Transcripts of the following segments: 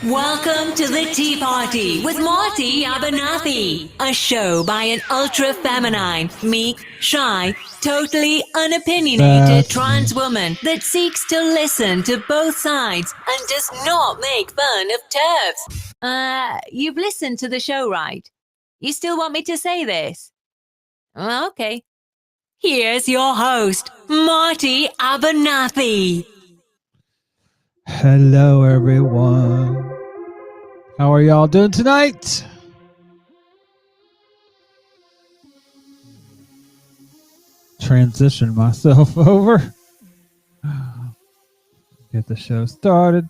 Welcome to the Tea Party with Marty Abernathy, a show by an ultra-feminine, meek, shy, totally unopinionated trans woman that seeks to listen to both sides and does not make fun of TERFs. You've listened to the show, right? You still want me to say this? Okay. Here's your host, Marty Abernathy. Hello, everyone. How are y'all doing tonight? Transition myself over. Get the show started.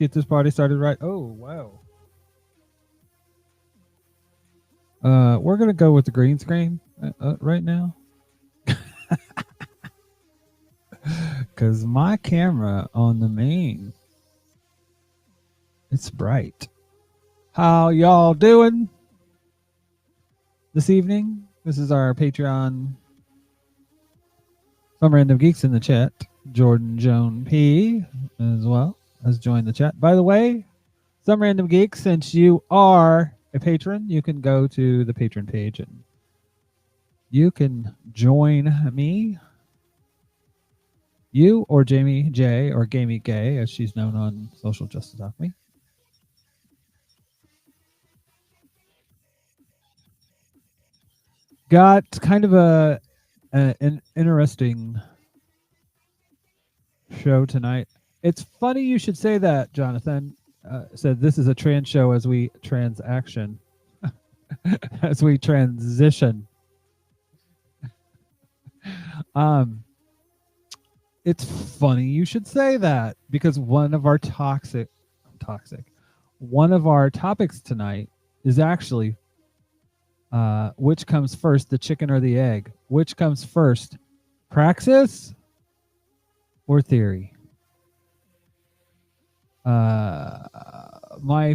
Get this party started right. Oh, wow. We're going to go with the green screen right now. Because my camera on the main, it's bright. How y'all doing this evening? This is our Patreon. Some random geeks in the chat. Jordan Joan P as well has joined the chat. By the way, some random geeks, since you are a patron, you can go to the Patreon page and you can join me. You or Jamie J or Gamey Gay, as she's known on Social Justice Alchemy. Got kind of an interesting show tonight. It's funny you should say that, Jonathan. Said this is a trans show as we transaction, as we transition. It's funny you should say that because one of our one of our topics tonight is actually which comes first, the chicken or the egg? Which comes first, praxis or theory? My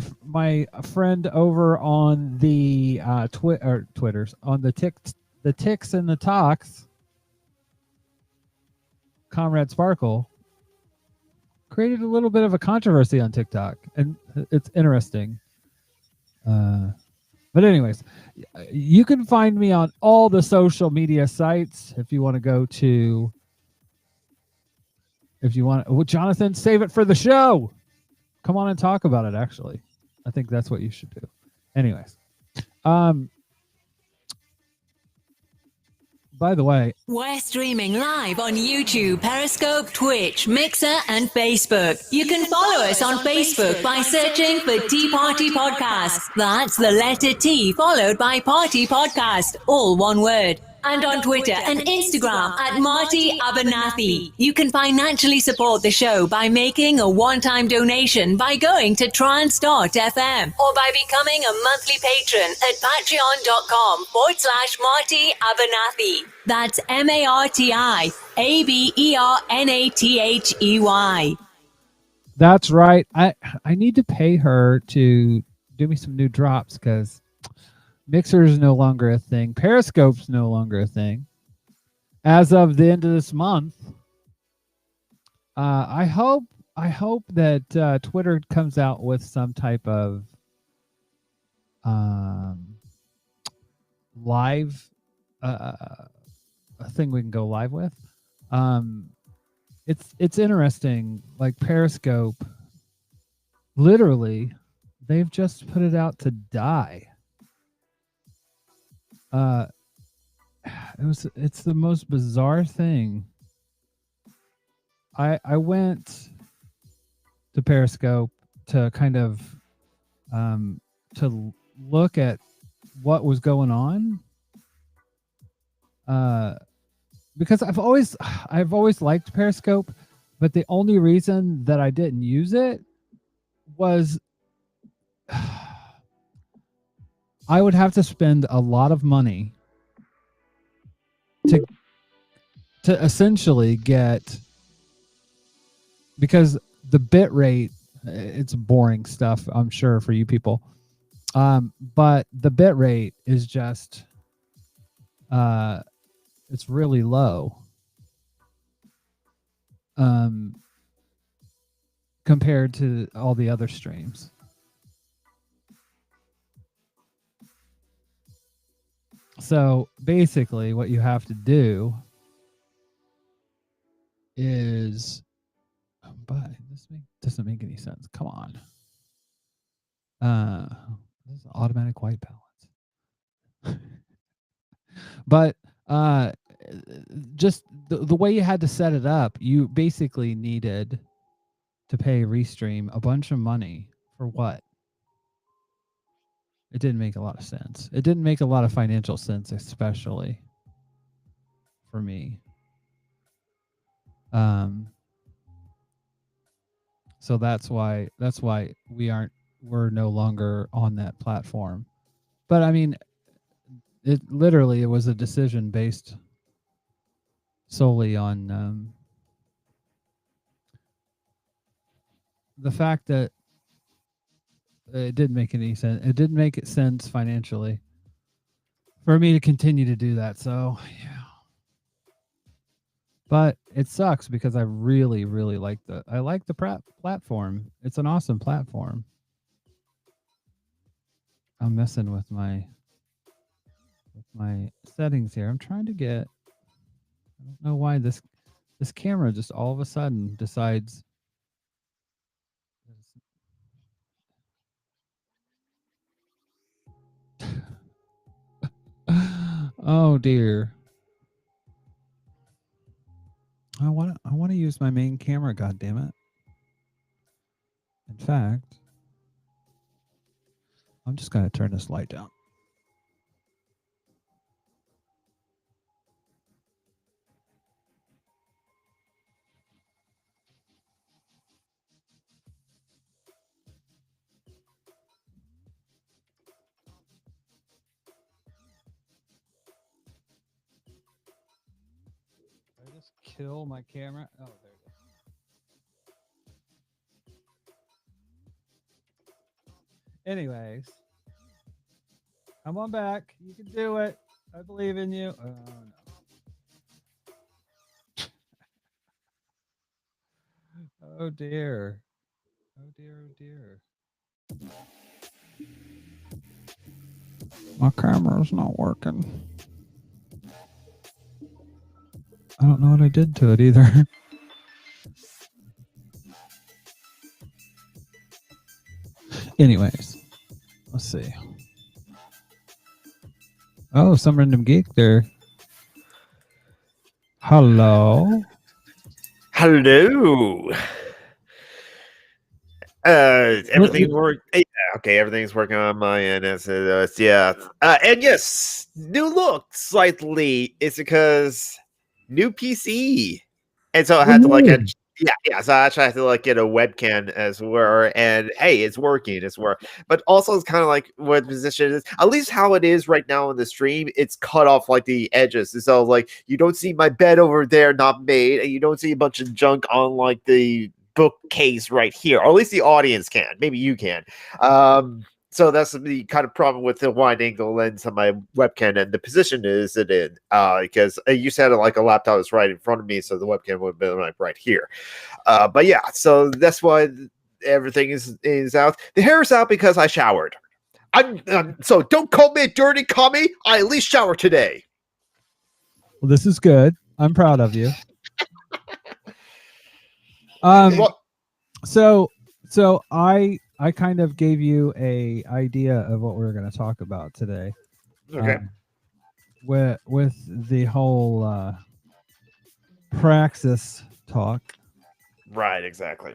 friend over on the Twitters on the ticks and the talks, Comrade Sparkle, created a little bit of a controversy on TikTok, and it's interesting. But anyways, you can find me on all the social media sites if you want to go to. If you want, well, Jonathan, save it for the show. Come on and talk about it. Actually, I think that's what you should do. Anyways, by the way, we're streaming live on YouTube, Periscope, Twitch, Mixer, and Facebook. You can follow us on Facebook by searching for Tea Party Podcast. That's the letter T followed by Party Podcast, all one word. And on Twitter and Instagram at Marty Abernathy. You can financially support the show by making a one-time donation by going to trans.fm or by becoming a monthly patron at patreon.com/Marty Abernathy. That's MartyAbernathy. That's right. I need to pay her to do me some new drops because Mixer is no longer a thing. Periscope's no longer a thing. As of the end of this month, I hope that Twitter comes out with some type of live a thing we can go live with. It's interesting. Like Periscope, literally, they've just put it out to die. It's the most bizarre thing. I went to Periscope to kind of to look at what was going on, because I've always liked Periscope, but the only reason that I didn't use it was I would have to spend a lot of money to essentially get, because the bit rate, it's boring stuff, I'm sure, for you people. But the bit rate is just, it's really low. Compared to all the other streams. So basically, what you have to do is, but this doesn't make any sense. Come on. This is automatic white balance. But just the way you had to set it up, you basically needed to pay Restream a bunch of money for what? It didn't make a lot of sense. It didn't make a lot of financial sense, especially for me. So that's why we're no longer on that platform. But I mean, it was a decision based solely on the fact that it didn't make any sense. It didn't make sense financially for me to continue to do that. So yeah. But it sucks because I really, really like the platform. It's an awesome platform. I'm messing with my settings here. I'm trying to get. I don't know why this camera just all of a sudden decides. Oh dear. I want to use my main camera. God damn it! In fact, I'm just gonna turn this light down. Did I just kill my camera? Oh, there it is. Anyways, come on back. You can do it. I believe in you. Oh no. Oh dear. Oh dear. Oh dear. My camera's not working. I don't know what I did to it either. Anyways, let's see. Oh, some random geek there. Hello. Hello. Everything worked. Yeah, okay, everything's working on my end. Yeah. And yes, new look slightly. It's because new PC, and so I had to so I actually had to get a webcam as well. And hey, it's working. It's work. But also, it's kind of like what the position is. At least how it is right now in the stream, it's cut off the edges. And so you don't see my bed over there not made, and you don't see a bunch of junk on the bookcase right here, or at least the audience can. Maybe you can. So that's the kind of problem with the wide angle lens on my webcam, and the position is it in because I used to have a laptop that's right in front of me, so the webcam would have been right here. But yeah, so that's why everything is out. The hair is out because I showered. So don't call me a dirty commie. I at least showered today. Well, this is good. I'm proud of you. So I kind of gave you a idea of what we were going to talk about today. Okay. With the whole praxis talk. Right, exactly.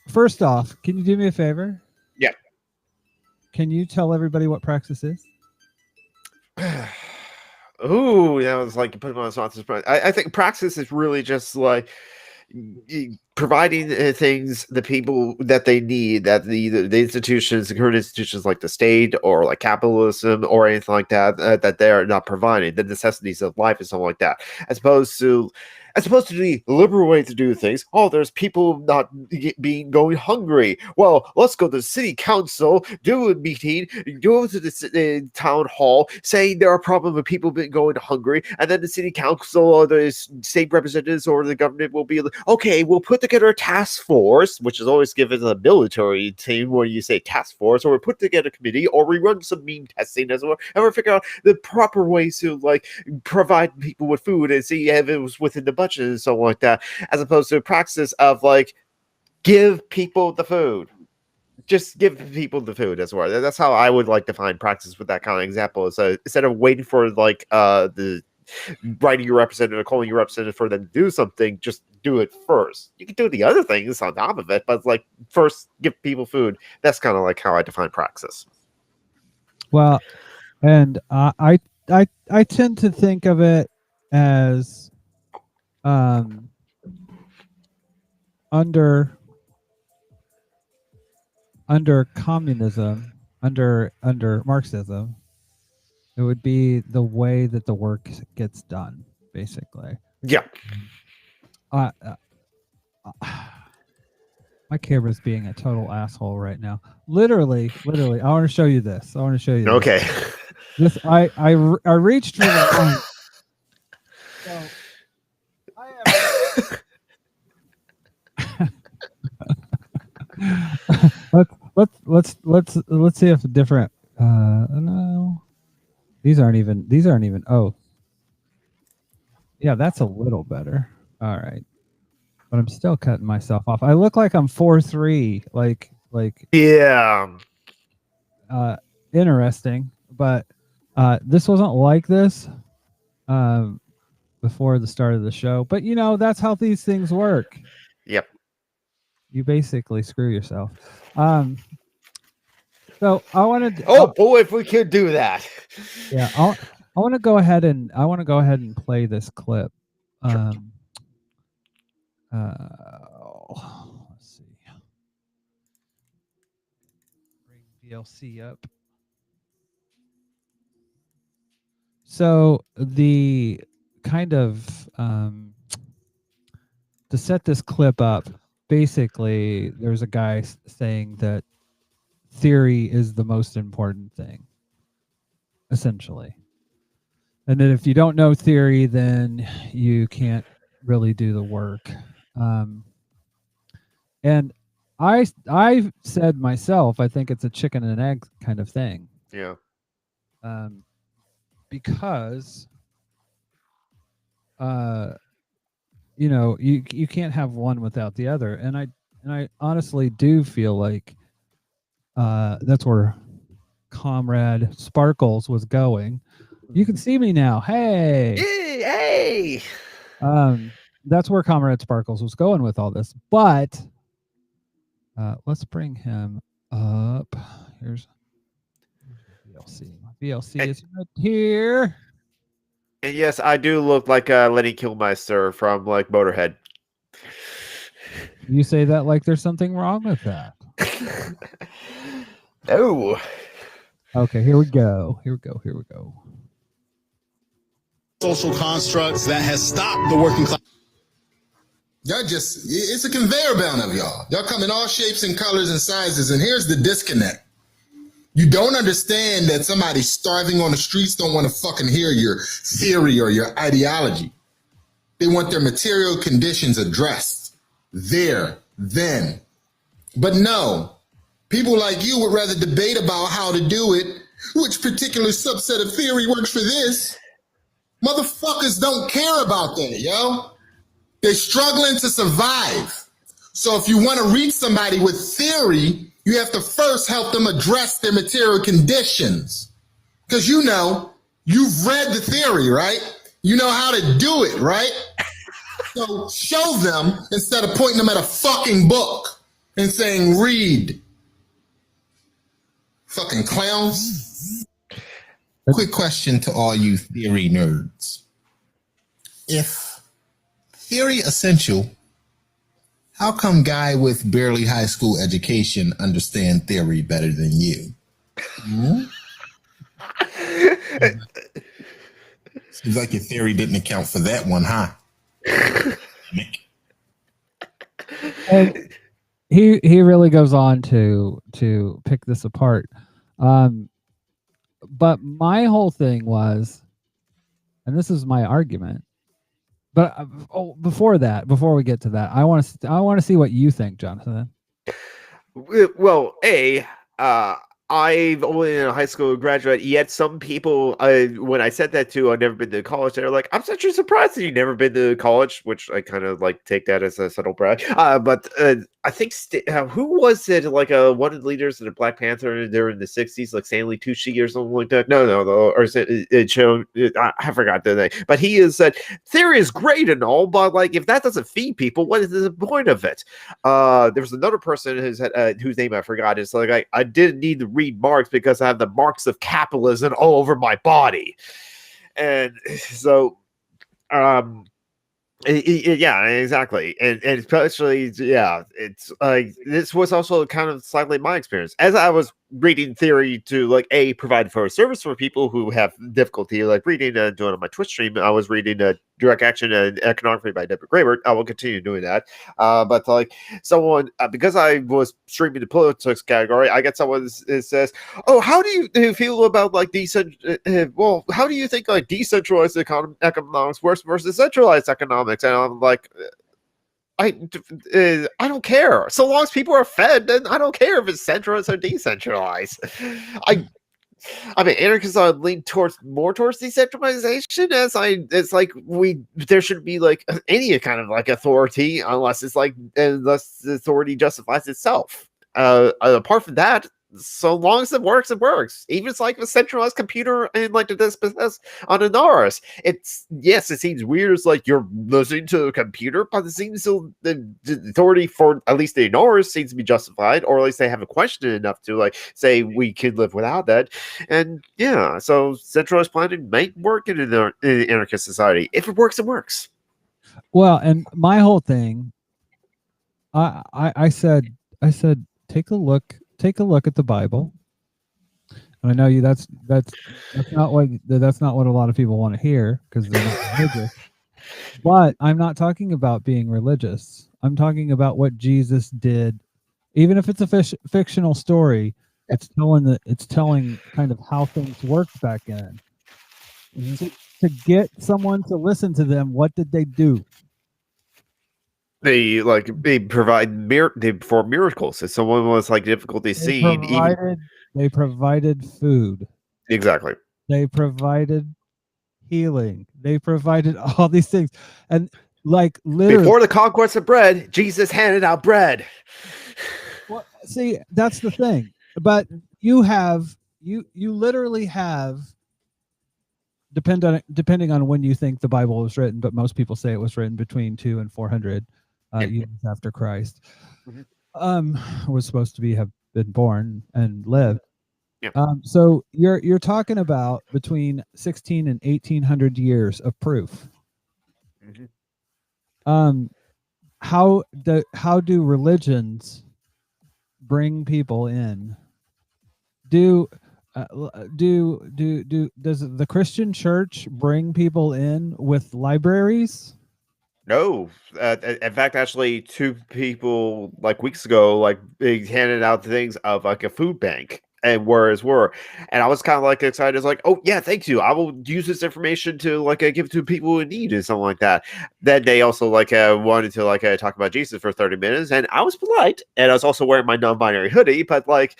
First off, can you do me a favor? Yeah. Can you tell everybody what praxis is? Ooh, that was you put him on the spot. I think praxis is really just providing things the people that they need, that the institutions, the current institutions like the state or capitalism or anything like that, that they're not providing, the necessities of life and something like that, as opposed to as opposed to the liberal way to do things. Oh, there's people not going hungry. Well, let's go to the city council, do a meeting, go to the town hall, saying there are problems with people going hungry, and then the city council or the state representatives or the government will be like, okay, we'll put together a task force, which is always given to the military team when you say task force, or we put together a committee, or we run some meme testing as well, and we'll figure out the proper ways to like provide people with food and see if it was within the budget and so on like that, as opposed to a practice of like give people the food. Just give people the food as well. That's how I would like to find practice with that kind of example. So instead of waiting for like the writing your representative or calling your representative for them to do something, just do it first. You can do the other things on top of it, but like first give people food. That's kind of like how I define praxis. Well, and I tend to think of it as under communism, under Marxism, it would be the way that the work gets done, basically. Yeah. My camera's being a total asshole right now. Literally. I want to show you this. Okay. This I reached for the phone. So I am. Let's see if different. No, these aren't even. Oh, yeah, that's a little better. All right, but I'm still cutting myself off. I look like I'm 4'3", like yeah. Interesting, but this wasn't like this before the start of the show. But you know, that's how these things work. Yep. You basically screw yourself. So I wanted. Boy, if we could do that. Yeah, I want to go ahead and play this clip. Let's see. Bring VLC up. So the kind of to set this clip up, basically, there's a guy saying that theory is the most important thing, essentially. And that if you don't know theory, then you can't really do the work. And I said myself, I think it's a chicken and egg kind of thing. Yeah. Because you know, you can't have one without the other. And I honestly do feel like that's where Comrade Sparkles was going. You can see me now. Hey. Hey. That's where Comrade Sparkles was going with all this. But let's bring him up. Here's VLC. VLC is right here. And yes, I do look like Lenny Kilmister from like Motorhead. You say that like there's something wrong with that. No. Okay, here we go. Social constructs that has stopped the working class. Y'all just, it's a conveyor belt of y'all. Y'all come in all shapes and colors and sizes, and here's the disconnect. You don't understand that somebody starving on the streets don't want to fucking hear your theory or your ideology. They want their material conditions addressed there, then. But no, people like you would rather debate about how to do it, which particular subset of theory works for this. Motherfuckers don't care about that, yo. They're struggling to survive. So if you want to reach somebody with theory, you have to first help them address their material conditions. Because you know, you've read the theory, right? You know how to do it, right? So show them instead of pointing them at a fucking book and saying, read. Fucking clowns. Quick question to all you theory nerds. If theory essential, how come guy with barely high school education understand theory better than you? Seems like your theory didn't account for that one, huh? And he really goes on to pick this apart. But my whole thing was, and this is my argument. But before we get to that, I want to see what you think, Jonathan. Well, I've only been a high school graduate, yet some people, when I said that to, I've never been to college, they're like, I'm such a surprise that you've never been to college, which I kind of like take that as a subtle brag. But I think, who was it, like one of the leaders of the Black Panther there in the 60s, like Stanley Tucci or something like that? No, or is it showed, I forgot the name. But he has said, theory is great and all, but like if that doesn't feed people, what is the point of it? There was another person whose name I forgot. It's like I didn't need to read Marx because I have the marks of capitalism all over my body, and so yeah, exactly, and especially it's like this was also kind of slightly my experience as I was reading theory to like provide for a service for people who have difficulty like reading and doing on my Twitch stream. I was reading Direct Action and Economically by Deborah Graber. I will continue doing that, but like someone because I was streaming the politics category, I get someone that says, "Oh, how do you feel about like well, how do you think like decentralized economics works versus centralized economics?" And I'm like, I don't care. So long as people are fed, then I don't care if it's centralized or decentralized. I mean, anarchists lean more towards decentralization. It's like there shouldn't be like any kind of like authority unless the authority justifies itself. Apart from that, so long as it works, it works. Even it's like a centralized computer and like the dispossess on an NARS. It seems weird. It's like you're listening to a computer, but it seems so the authority for at least the NARS seems to be justified, or at least they have a question enough to like say we can live without that. And yeah, so centralized planning might work in an anarchist society. If it works, it works. Well, and my whole thing, I said, take a look at the Bible. And I know that's not what a lot of people want to hear because they're not religious. But I'm not talking about being religious. I'm talking about what Jesus did. Even if it's a fictional story, it's telling kind of how things worked back then. To get someone to listen to them, what did they do? They perform miracles. If someone was like difficulty seeing, they provided food. Exactly. They provided healing. They provided all these things, and like literally before the conquest of bread, Jesus handed out bread. Well, see, that's the thing. But you literally have, depending on when you think the Bible was written, but most people say it was written between 200 and 400 years after Christ. Was supposed to have been born and lived. Yeah. So you're talking about between 16 and 1800 years of proof. Mm-hmm. How do religions bring people in? Does the Christian church bring people in with libraries? No, in fact, actually, 2 people like weeks ago, like they handed out things of like a food bank and and I was kind of like excited. It's like, oh yeah, thank you. I will use this information to like give to people in need and something like that. Then they also like wanted to like talk about Jesus for 30 minutes, and I was polite, and I was also wearing my non-binary hoodie. But like,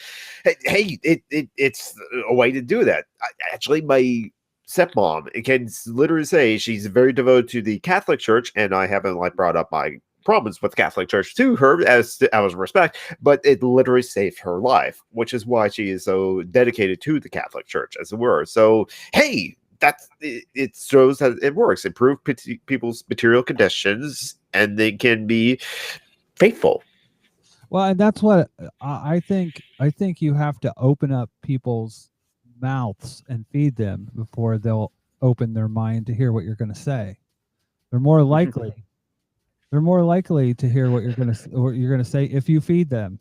hey, it's a way to do that. Actually, my stepmom can literally say she's very devoted to the Catholic Church, and I haven't like brought up my problems with Catholic Church to her as out of respect, but it literally saved her life, which is why she is so dedicated to the Catholic Church, as it were. So hey, it shows that it works. Improve people's material conditions, and they can be faithful. Well, and that's what I think. I think you have to open up people's mouths and feed them before they'll open their mind to hear what you're going to say. They're more likely to hear what you're going to say if you feed them.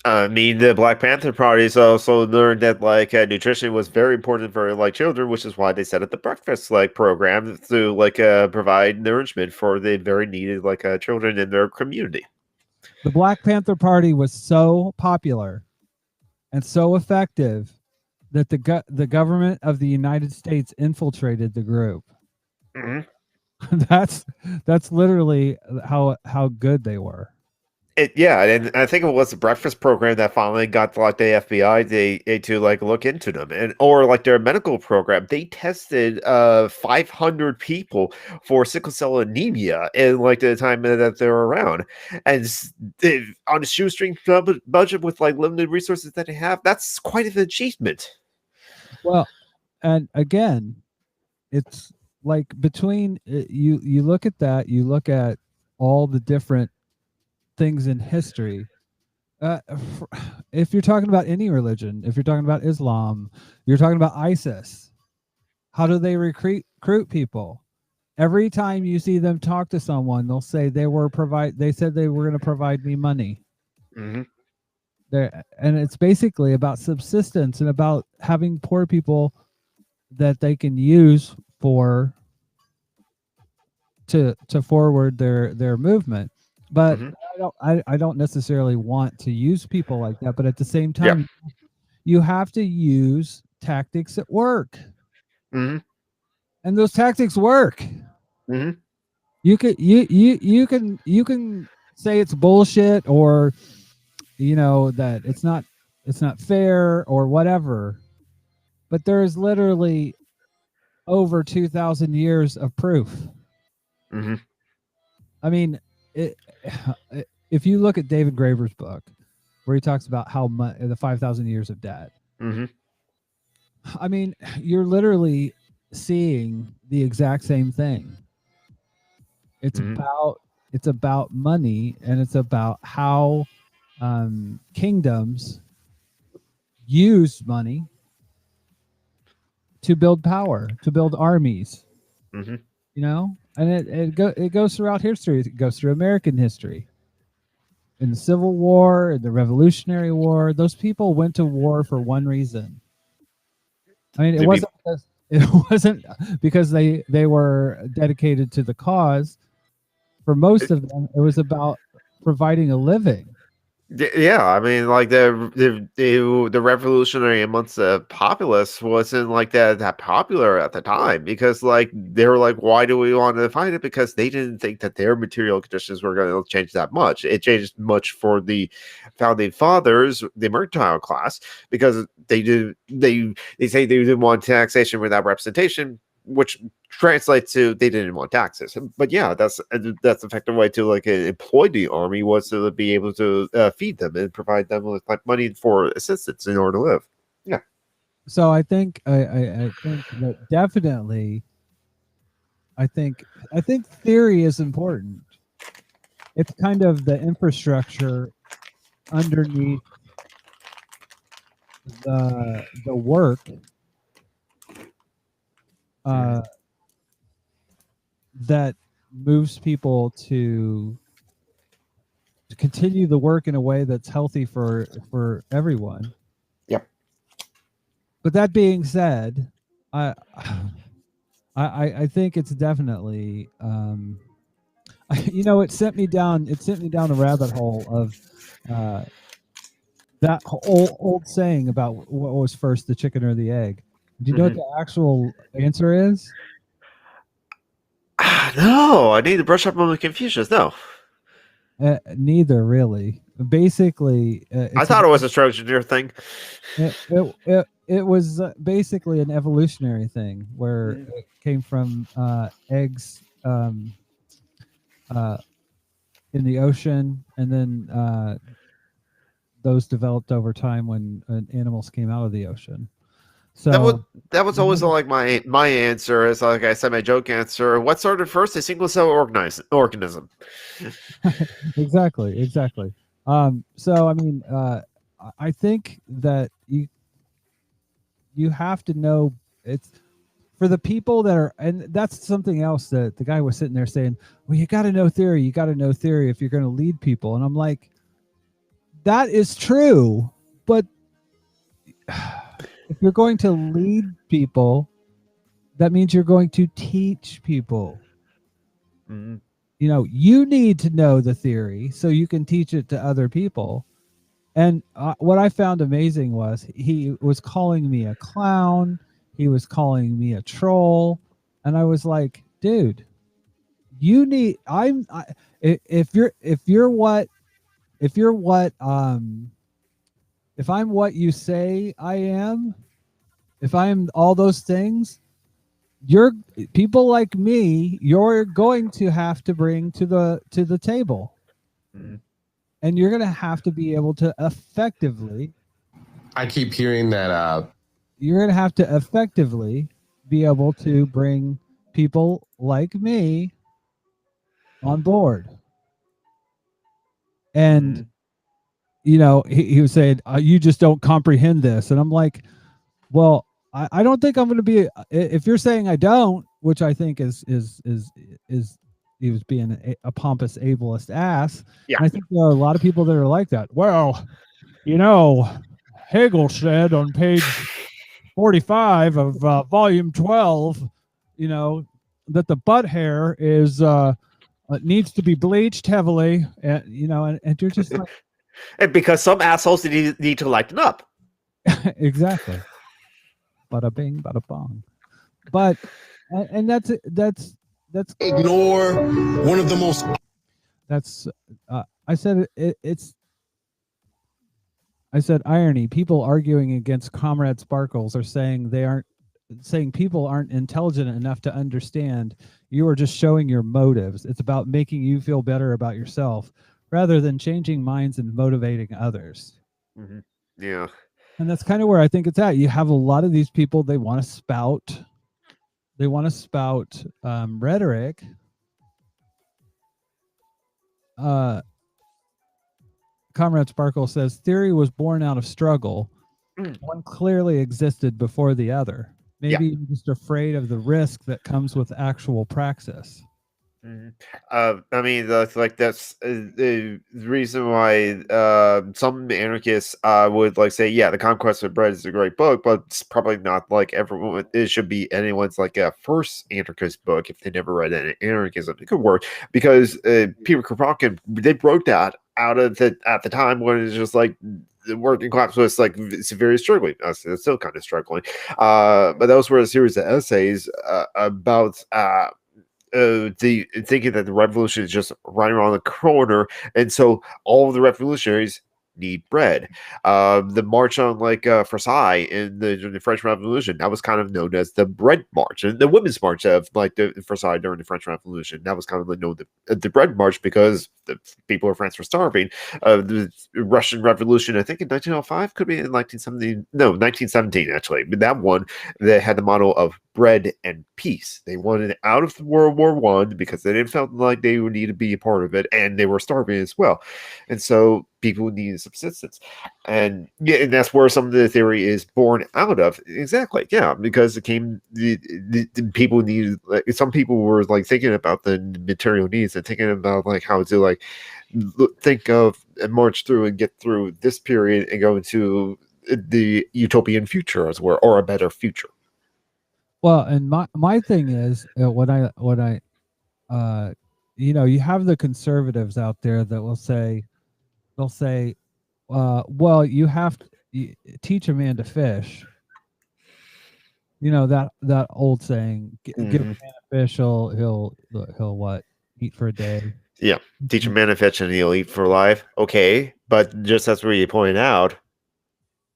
I mean, the Black Panther parties also learned that like nutrition was very important for like children, which is why they set up the breakfast like program to like provide nourishment for the very needed like children in their community. The Black Panther Party was so popular and so effective that the government of the United States infiltrated the group. Hmm. That's literally how good they were. Yeah, and I think it was the breakfast program that finally got like the FBI to like look into them, and or like their medical program. They tested 500 people for sickle cell anemia in like the time that they were around, and on a shoestring budget with like limited resources that they have, that's quite an achievement. Well, and again, it's like between you look at that, you look at all the different things in history. If you're talking about any religion, if you're talking about Islam, you're talking about ISIS. How do they recruit people? Every time you see them talk to someone, they'll say they said they were going to provide me money. Mm-hmm. And it's basically about subsistence and about having poor people that they can use to forward their movement. But I don't necessarily want to use people like that. But at the same time, you have to use tactics that work, and those tactics work. You can say it's bullshit, or that it's not fair or whatever. But there is literally over 2,000 years of proof. I mean, if you look at David Graeber's book, where he talks about how much the 5,000 years of debt, I mean, you're literally seeing the exact same thing. It's about money, and it's about how kingdoms use money to build power, to build armies. And it goes throughout history. It goes through American history. In the Civil War, in the Revolutionary War, those people went to war for one reason. I mean, it wasn't because they were dedicated to the cause. For most of them, it was about providing a living. Yeah, I mean, like the revolutionary amongst the populace wasn't like that popular at the time, because like they were like, why do we want to fight it? Because they didn't think that their material conditions were going to change that much. It changed much for the founding fathers, the mercantile class, because they say they didn't want taxation without representation, which translates to they didn't want taxes. But yeah, that's an effective way to like employ the army, was to be able to feed them and provide them with like money for assistance in order to live. Yeah. So I think I think that definitely I think theory is important. It's kind of the infrastructure underneath the work that moves people to continue the work in a way that's healthy for everyone. Yep. But that being said, I think it's definitely it sent me down the rabbit hole of that old saying about what was first, the chicken or the egg. Do you know what the actual answer is? No, I need to brush up on the confusions. No. Neither, really. Basically, I thought it was a Trojan thing. It was basically an evolutionary thing where it came from eggs in the ocean, and then those developed over time when animals came out of the ocean. So that was always like my answer. Is like I said, my joke answer. What started first? A single cell organism. Exactly. So I mean, I think that you have to know, it's for the people that are, and that's something else that the guy was sitting there saying, well, you got to know theory if you're going to lead people. And I'm like, that is true, but if you're going to lead people, that means you're going to teach people. Mhm. You know, you need to know the theory so you can teach it to other people. And what I found amazing was he was calling me a clown. He was calling me a troll. And I was like, dude, you need, if I'm what you say I am, if I'm all those things, you're people like me, you're going to have to bring to the table. Mhm. And you're going to have to be able to effectively, I keep hearing that you're going to have to effectively be able to bring people like me on board. And Mhm. you know, he was saying, you just don't comprehend this. And I'm like, well, I don't think I'm going to be, if you're saying I don't, which I think is he was being a pompous ableist ass. Yeah. And I think there are a lot of people that are like that. Well, you know, Hegel said on page 45 of volume 12, you know, that the butt hair is, needs to be bleached heavily. And, you know, and you're just like, And because some assholes need to lighten up. exactly. Bada bing, bada bong. But and that's Ignore one of the most that's I said I said irony. People arguing against Comrade Sparkles are saying people aren't intelligent enough to understand. You are just showing your motives. It's about making you feel better about yourself rather than changing minds and motivating others. Mm-hmm. Yeah. And that's kind of where I think it's at. You have a lot of these people, they want to spout rhetoric. Comrade Sparkle says theory was born out of struggle. One clearly existed before the other. Maybe you're just afraid of the risk that comes with actual praxis. Mm-hmm. I mean, that's the reason why some anarchists would like say, yeah, The Conquest of Bread is a great book, but it's probably not like everyone. It should be anyone's like a first anarchist book if they never read any anarchism. It could work because Peter Kropotkin, they wrote that out of at the time when it's just like the working class was like severely struggling. It's still kind of struggling, but those were a series of essays about. The thinking that the revolution is just right around the corner, and so all of the revolutionaries need bread. The march on Versailles in the French Revolution, that was kind of known as the bread march, and the women's march of like the Versailles during the French Revolution, that was kind of known the bread march because the people of France were starving. The Russian Revolution, I think in 1905, could be in 1917, no 1917 actually, but that one they had the motto of bread and peace. They wanted out of World War One because they didn't felt like they would need to be a part of it, and they were starving as well, and so people needed subsistence, and yeah, and that's where some of the theory is born out of. Exactly, yeah, because it came the people needed. Like, some people were like thinking about the material needs and thinking about like how to like think of and march through and get through this period and go into the utopian future as well, or a better future. Well, and my thing is what I you know, you have the conservatives out there that will say well, you have to teach a man to fish. You know, that old saying, give a man a fish, he'll what, eat for a day. Yeah, teach a man to fish and he'll eat for life. Okay, but just as we pointed out,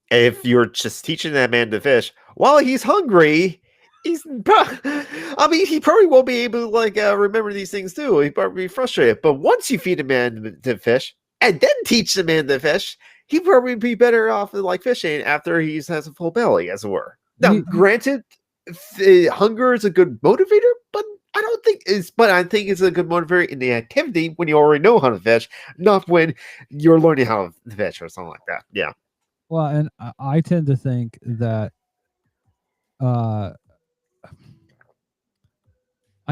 if you're just teaching that man to fish while he's hungry, I mean, he probably won't be able to like remember these things too. He'd probably be frustrated. But once you feed a man to fish and then teach the man to fish, he'd probably be better off like fishing after he has a full belly, as it were. Now, granted, hunger is a good motivator, but I think it's a good motivator in the activity when you already know how to fish, not when you're learning how to fish or something like that. Yeah. Well, and I tend to think that I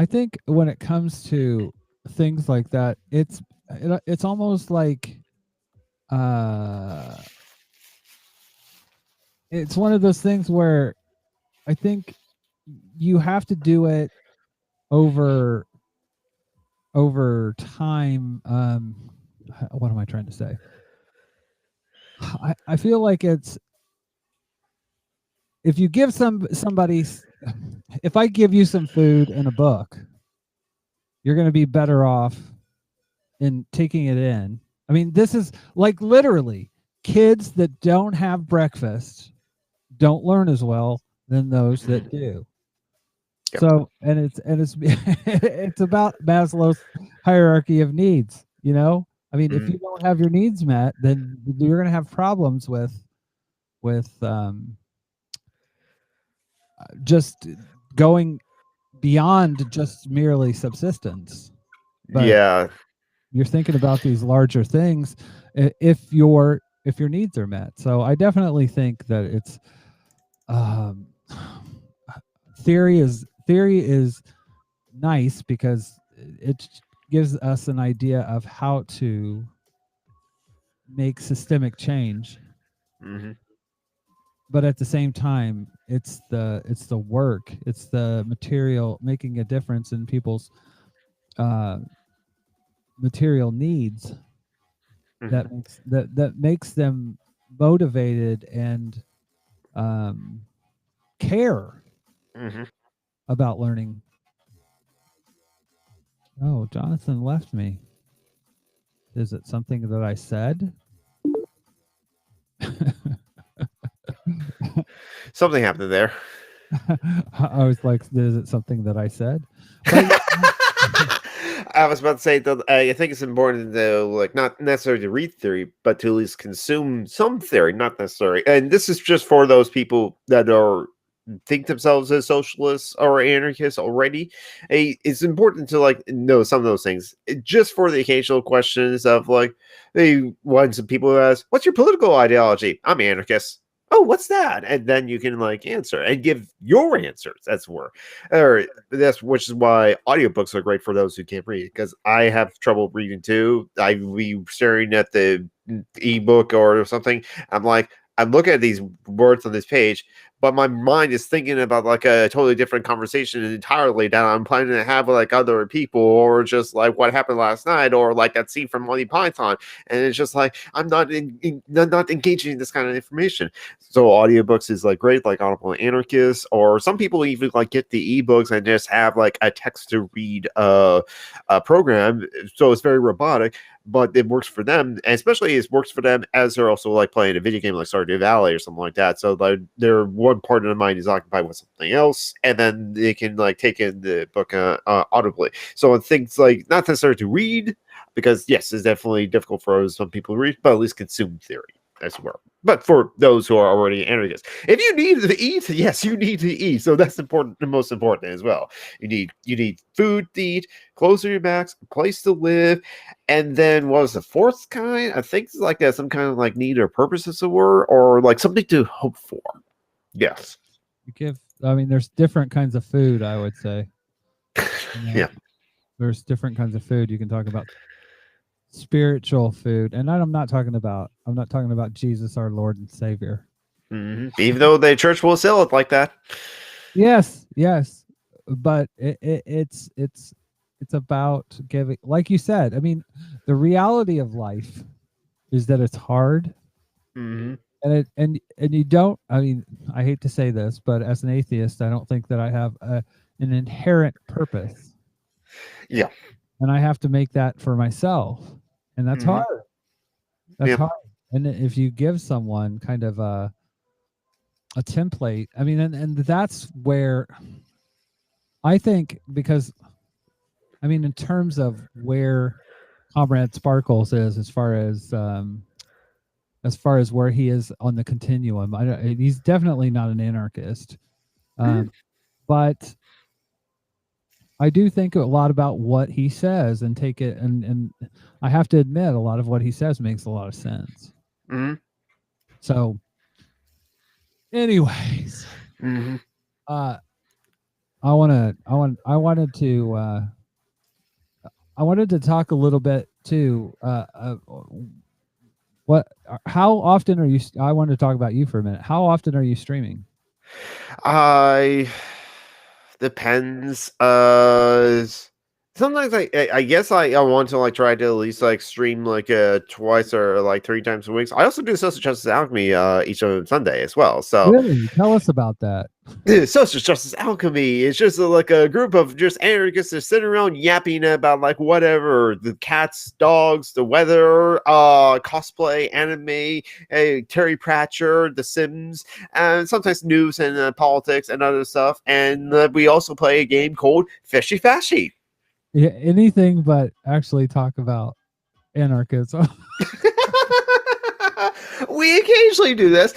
think when it comes to things like that, it's almost like it's one of those things where I think you have to do it over time. What am I trying to say? I feel like it's, if you give somebody, if I give you some food and a book, you're going to be better off in taking it in. I mean, this is like literally kids that don't have breakfast don't learn as well than those that do. Yep. So, and it's it's about Maslow's hierarchy of needs, you know? I mean, if you don't have your needs met, then you're going to have problems with just going beyond just merely subsistence. But Yeah. you're thinking about these larger things if your needs are met. So I definitely think that it's theory is nice because it gives us an idea of how to make systemic change. Mm-hmm. But at the same time, it's the work, it's the material, making a difference in people's material needs that makes them motivated and care about learning. Oh, Jonathan left me. Is it something that I said? Something happened there. I was like, is it something that I said? I was about to say that I think it's important to like not necessarily to read theory, but to at least consume some theory, not necessarily. And this is just for those people that are think themselves as socialists or anarchists already. It's important to like know some of those things, just for the occasional questions of like, when some people ask, "What's your political ideology?" I'm anarchist. Oh, what's that? And then you can like answer and give your answers. That's which is why audiobooks are great for those who can't read, because I have trouble reading too. I be staring at the ebook or something. I'm looking at these words on this page, but my mind is thinking about like a totally different conversation entirely that I'm planning to have with like other people, or just like what happened last night, or like that scene from Monty Python. And it's just like I'm not not engaging in this kind of information. So audiobooks is like great, like Audible Anarchist, or some people even like get the ebooks and just have like a text to read program. So it's very robotic, but it works for them, and especially it works for them as they're also like playing a video game like Stardew Valley or something like that. So like their one part of the mind is occupied with something else, and then they can like take in the book audibly. So things like not necessarily to read, because yes, it's definitely difficult for some people to read, but at least consume theory as well. But for those who are already anarchists, if you need to eat, yes, you need to eat. So that's important, the most important as well. You need food to eat, clothes on your backs, a place to live, and then what was the fourth kind? I think it's like some kind of like need or purpose as it were, or like something to hope for. Yes. I mean, there's different kinds of food, I would say. Yeah. There's different kinds of food. You can talk about spiritual food, and I'm not talking about Jesus, our Lord and Savior. Even though the church will sell it like that. Yes, but it's about giving, like you said. I mean, the reality of life is that it's hard, and you don't. I mean, I hate to say this, but as an atheist, I don't think that I have an inherent purpose. Yeah. And I have to make that for myself, and that's hard. That's hard. And if you give someone kind of a template, I mean, and that's where I think, because I mean, in terms of where Comrade Sparkles is as far as where he is on the continuum, he's definitely not an anarchist, but I do think a lot about what he says and take it, and I have to admit a lot of what he says makes a lot of sense. So anyways, I wanted to talk a little bit too How often are you? I wanted to talk about you for a minute. How often are you streaming? I depends. Sometimes I guess I want to like try to at least like stream like twice or like 3 times a week. I also do Social Justice Alchemy each Sunday as well. So Really? Tell us about that. Social Justice Alchemy is just like a group of just anarchists that sit around yapping about like whatever, the cats, dogs, the weather, cosplay, anime, Terry Pratchett, The Sims, and sometimes news and politics and other stuff. And we also play a game called Fishy Fashy. Yeah, anything but actually talk about anarchism. We occasionally do this.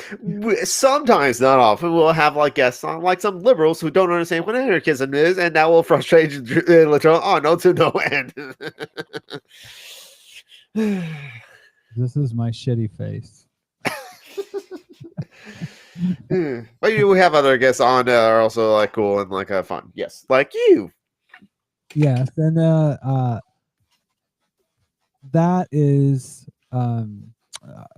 Sometimes, not often, we'll have like guests on, like some liberals who don't understand what anarchism is, and that will frustrate no to no end. This is my shitty face. But we have other guests on that are also like cool and like fun. Yes, like you. Yes, and that is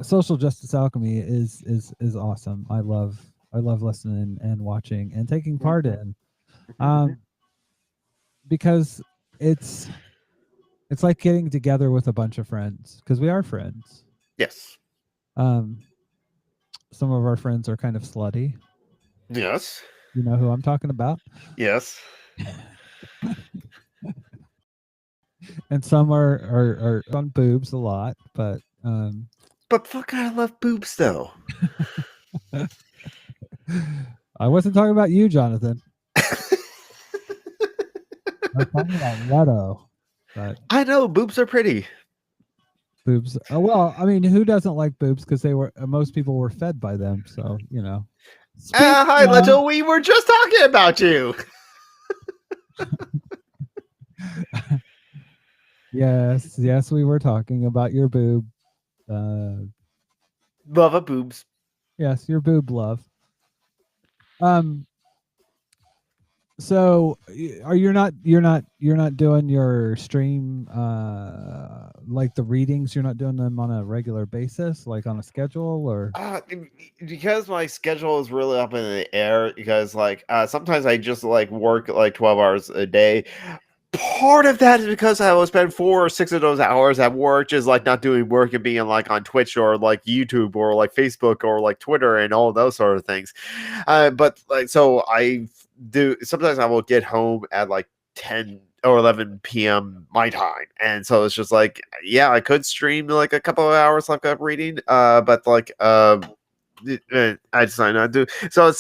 Social Justice Alchemy is awesome. I love listening and watching and taking part in, because it's like getting together with a bunch of friends, because we are friends. Yes. Some of our friends are kind of slutty. Yes. You know who I'm talking about? Yes. And some are on boobs a lot, but fuck, I love boobs though. I wasn't talking about you, Jonathan. I was talking about Leto. But I know boobs are pretty. Boobs. Well, I mean, who doesn't like boobs? Because they were most people were fed by them. So you know. Hi, Leto. We were just talking about you. Yes, we were talking about your boob. Love of boobs. Yes, your boob love. So you're not doing your stream like the readings, you're not doing them on a regular basis, like on a schedule, or because my schedule is really up in the air, because like sometimes I just like work like 12 hours a day. Part of that is because I will spend 4 or 6 of those hours at work just like not doing work and being like on Twitch or like YouTube or like Facebook or like Twitter and all those sort of things. But like, so I do, sometimes I will get home at like 10 or 11 p.m. my time. And so it's just like, yeah, I could stream like a couple of hours like I'm reading, but like, I decided not to. So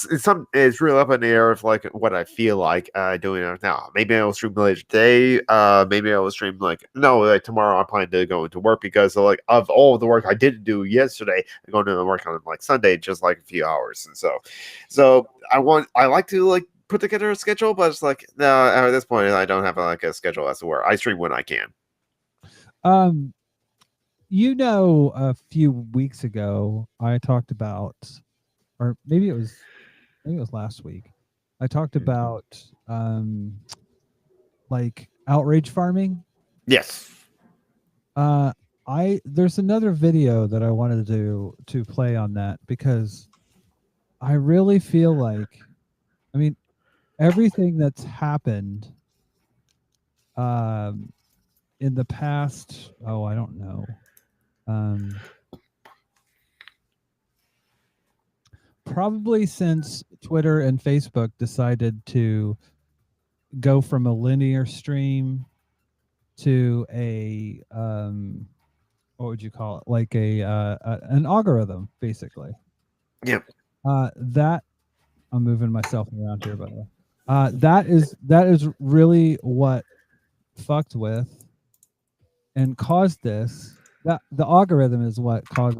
it's really up in the air of like what I feel like doing it now. Maybe I will stream later today. Maybe I will stream like tomorrow. I'm planning to go into work because of all the work I didn't do yesterday. I'm going to work on like Sunday, just like a few hours. And so I like to like put together a schedule, but it's like no, at this point I don't have like a schedule as to where I stream when I can. You know, a few weeks ago, I talked about, or maybe it was last week. I talked about like outrage farming. Yes. There's another video that I wanted to play on that, because I really feel like, I mean, everything that's happened in the past, I don't know. Probably since Twitter and Facebook decided to go from a linear stream to a what would you call it, like an algorithm, basically. Yep. That I'm moving myself around here, by the way. That is really what fucked with and caused this. That the algorithm is what caused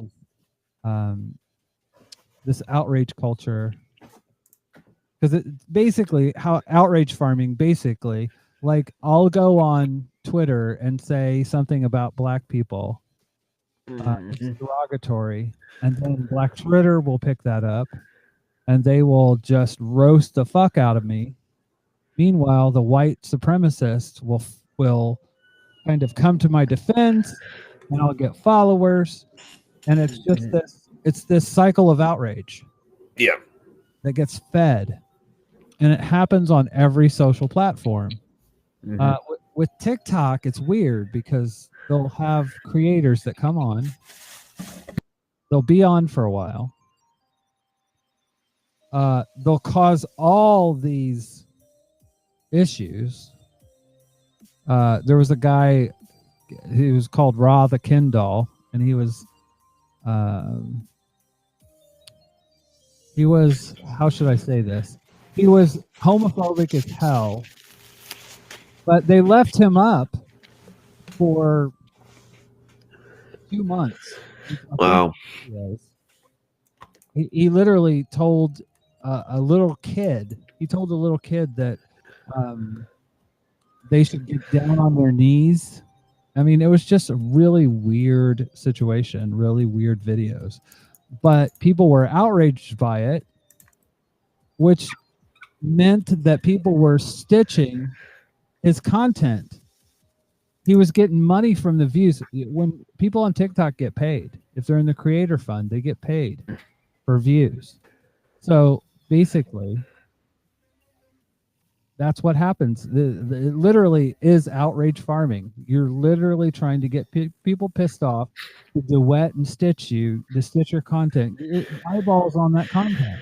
this outrage culture, because it basically, how outrage farming, basically, like I'll go on Twitter and say something about black people, it's derogatory, and then Black Twitter will pick that up and they will just roast the fuck out of me. Meanwhile, the white supremacists will kind of come to my defense, and I'll get followers, and it's just this cycle of outrage. Yeah. That gets fed, and it happens on every social platform. With TikTok, it's weird because they'll have creators that come on. They'll be on for a while. They'll cause all these issues. There was a guy who was called Ra the Ken doll, and he was how should I say this? He was homophobic as hell, but they left him up for 2 months. Wow. He literally told a little kid. He told a little kid that they should get down on their knees. I mean, it was just a really weird situation, really weird videos. But people were outraged by it, which meant that people were stitching his content. He was getting money from the views. When people on TikTok get paid, if they're in the creator fund, they get paid for views. So basically, that's what happens. It literally is outrage farming. You're literally trying to get people pissed off to duet and stitch you, to stitch your content. Your eyeballs on that content.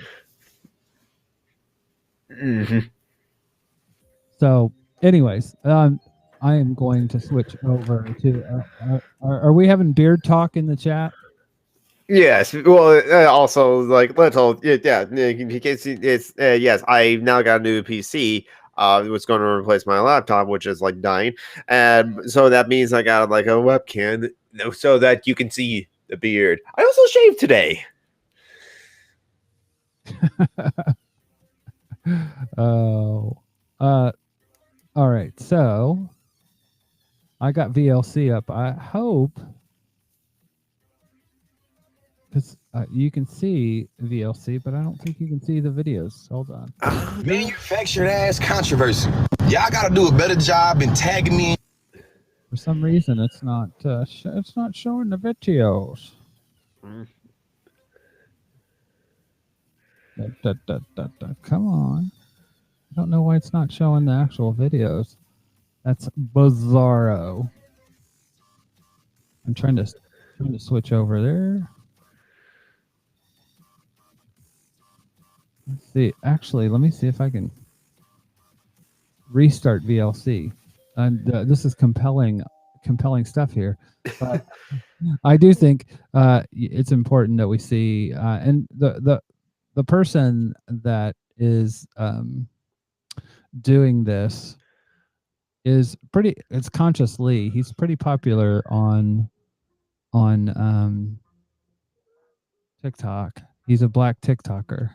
So, anyways, I am going to switch over to. Are we having beard talk in the chat? Yes. Well, also like little. Yeah. In case it's yes, I now got a new PC. It was going to replace my laptop, which is like dying, and so that means I got like a webcam, so that you can see the beard. I also shaved today. Oh, all right. So I got VLC up. I hope because you can see VLC, but I don't think you can see the videos. Hold on. Manufactured ass controversy. Y'all got to do a better job in tagging me. For some reason, it's not showing the videos. Come on. I don't know why it's not showing the actual videos. That's bizarro. I'm trying to switch over there. Let's see. Actually, let me see if I can restart VLC. And this is compelling stuff here. But I do think it's important that we see and the person that is doing this is it's Conscious Lee. He's pretty popular on TikTok. He's a black TikToker.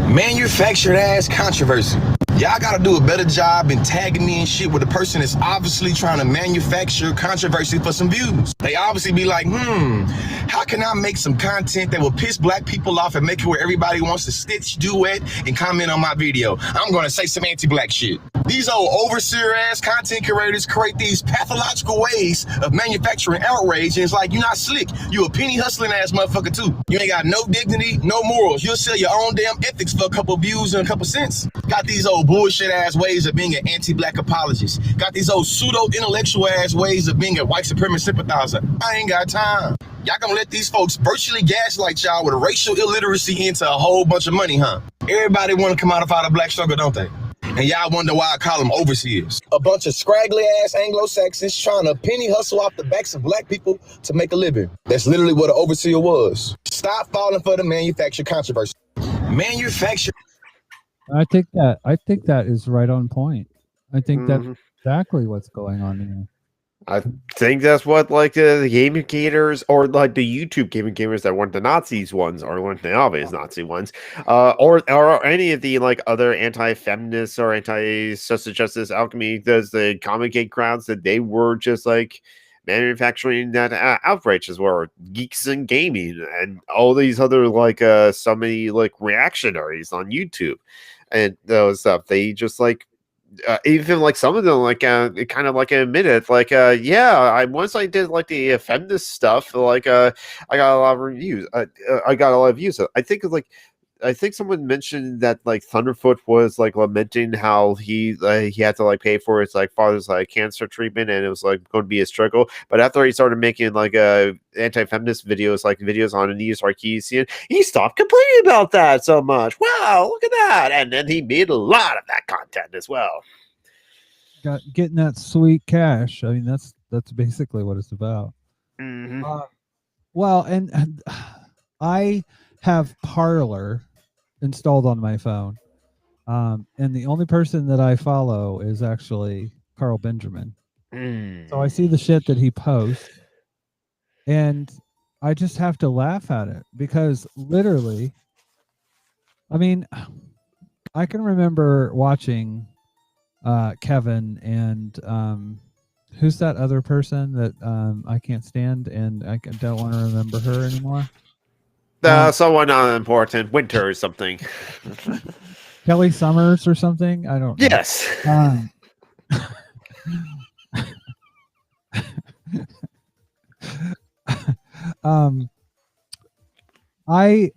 Manufactured ass controversy. Y'all got to do a better job in tagging me and shit with a person that's obviously trying to manufacture controversy for some views. They obviously be like, how can I make some content that will piss black people off and make it where everybody wants to stitch, duet, and comment on my video? I'm going to say some anti-black shit. These old overseer ass content creators create these pathological ways of manufacturing outrage, and it's like, you're not slick. You a penny hustling ass motherfucker too. You ain't got no dignity, no morals. You'll sell your own damn ethics for a couple views and a couple cents. Got these old bullshit ass ways of being an anti-black apologist. Got these old pseudo intellectual ass ways of being a white supremacist sympathizer. I ain't got time. Y'all gonna let these folks virtually gaslight y'all with racial illiteracy into a whole bunch of money, huh? Everybody wanna come out of the black struggle, don't they? And y'all wonder why I call them overseers. A bunch of scraggly ass Anglo-Saxons trying to penny hustle off the backs of black people to make a living. That's literally what an overseer was. Stop falling for the manufactured controversy. Manufactured. I think that is right on point. I think that's exactly what's going on here. I think that's what like the gaming creators or like the YouTube gaming gamers that weren't the Nazis ones or weren't the obvious Nazi ones, or any of the like other anti-feminists or anti-social justice alchemy, does the comic gate crowds that they were just like manufacturing that outrage as well, geeks and gaming and all these other like so many like reactionaries on YouTube and those stuff. They just like even like some of them like kind of like admitted like yeah, I once I did like the feminist stuff, like I got a lot of reviews. I got a lot of views. I think someone mentioned that like Thunderfoot was like lamenting how he had to like pay for his like father's like cancer treatment, and it was like going to be a struggle. But after he started making like anti-feminist videos, like videos on Anita Sarkeesian, he stopped complaining about that so much. Wow, look at that! And then he made a lot of that content as well. Getting that sweet cash. I mean, that's basically what it's about. Mm-hmm. Well, and I have Parlor installed on my phone, and the only person that I follow is actually Carl Benjamin. So I see the shit that he posts, and I just have to laugh at it because literally, I mean, I can remember watching Kevin and who's that other person that I can't stand and don't want to remember her anymore. Someone unimportant, Winter or something. Kelly Summers or something. I don't know. Yes. I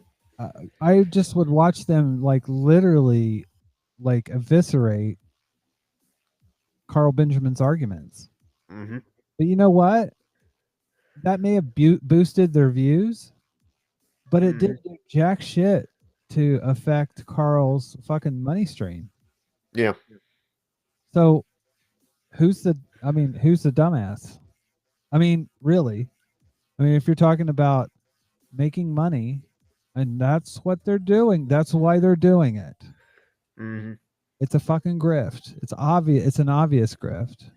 just would watch them like literally like eviscerate Carl Benjamin's arguments. Mm-hmm. But you know what? That may have boosted their views, but it didn't do jack shit to affect Carl's fucking money stream. Yeah. So who's the dumbass? I mean, really? I mean, if you're talking about making money, and that's what they're doing, that's why they're doing it. Mm-hmm. It's a fucking grift. It's obvious. It's an obvious grift.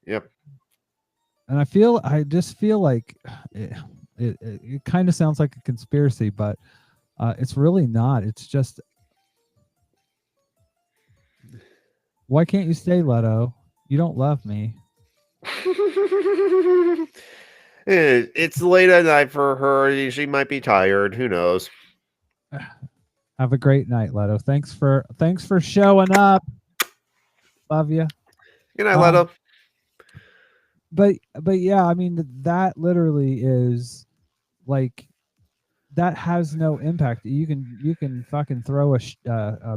Yep. And I just feel like it kind of sounds like a conspiracy, but it's really not. It's just, why can't you stay, Leto? You don't love me. It's late at night for her. She might be tired. Who knows? Have a great night, Leto. Thanks for showing up. Love you. Good night, Leto. But yeah, I mean that literally is like, that has no impact. You can fucking throw a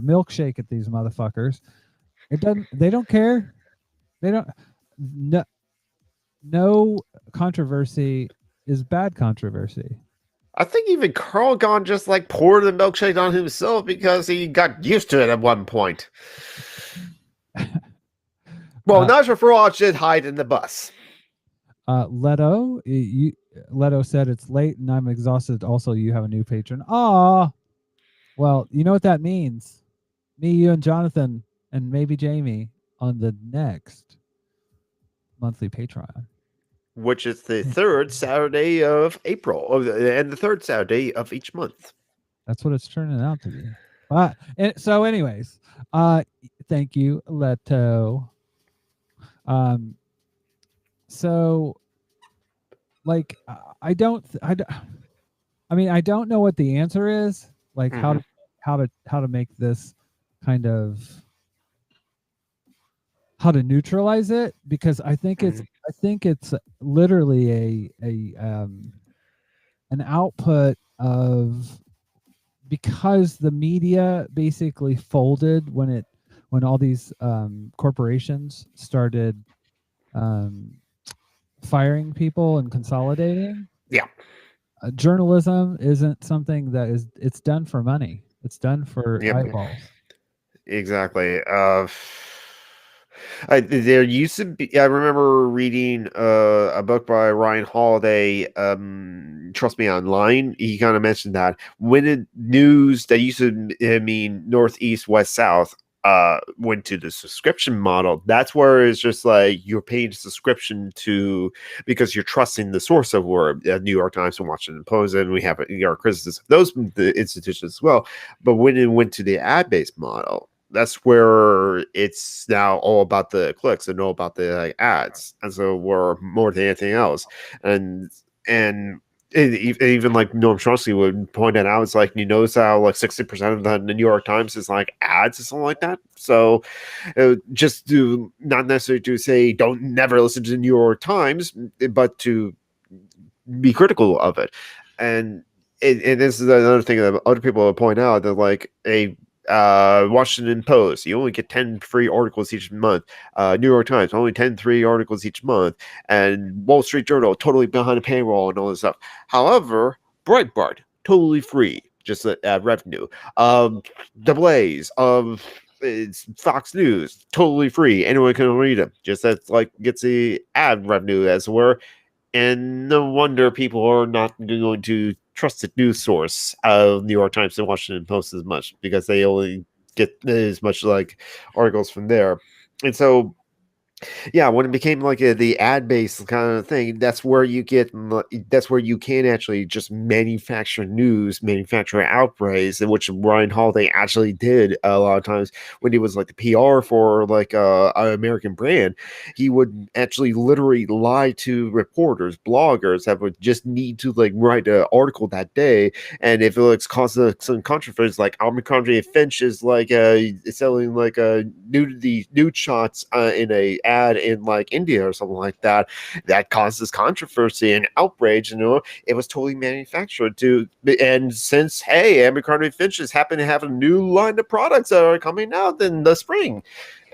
milkshake at these motherfuckers. It doesn't. They don't care. They don't. No controversy is bad controversy. I think even Carl Gon just like poured the milkshake on himself because he got used to it at one point. Well, Nigel Farage did hide in the bus. Leto said it's late and I'm exhausted. Also, you have a new patron. Ah, well, you know what that means. Me, you, and Jonathan, and maybe Jamie on the next monthly Patreon, which is the third Saturday of April, and the third Saturday of each month. That's what it's turning out to be. So, anyways, thank you, Leto. So, like, I don't know what the answer is. Like, how to make this kind of, how to neutralize it, because I think it's literally an output of, because the media basically folded when all these corporations started firing people and consolidating. Yeah. Journalism isn't something that it's done for money. It's done for eyeballs. Exactly. There used to be, I remember reading a book by Ryan Holiday, Trust Me Online. He kind of mentioned that when news that used to mean northeast, west, south, went to the subscription model, that's where it's just like you're paying a subscription to, because you're trusting the source of word, New York Times and Washington Post, and we have our criticism of those the institutions as well. But when it went to the ad-based model, that's where it's now all about the clicks and all about the ads, and so we're more than anything else. And even like Noam Chomsky would point it out. It's like, you notice how like 60% of the New York Times is like ads or something like that. So just to not necessarily to say don't never listen to the New York Times, but to be critical of it. And this is another thing that other people will point out, that like a Washington Post, you only get 10 free articles each month. New York Times, only 10 free articles each month. And Wall Street Journal, totally behind a paywall and all this stuff. However, Breitbart, totally free, just ad revenue. The Blaze of it's Fox News, totally free. Anyone can read them. Just as like gets the ad revenue as it were. And no wonder people are not going to trust the news source of New York Times and Washington Post as much, because they only get as much like articles from there. And so, yeah, when it became like the ad-based kind of thing, that's where you can actually just manufacture news, manufacture outbreaks, and which Ryan Holiday actually did a lot of times when he was like the PR for like an American brand. He would actually literally lie to reporters, bloggers that would just need to like write an article that day, and if it was causing some controversy, like Abercrombie & Finch is like selling like nudity nude shots in a ad in like India or something like that, that causes controversy and outrage. You know, it was totally manufactured to. And since Abercrombie & Finch just happen to have a new line of products that are coming out in the spring,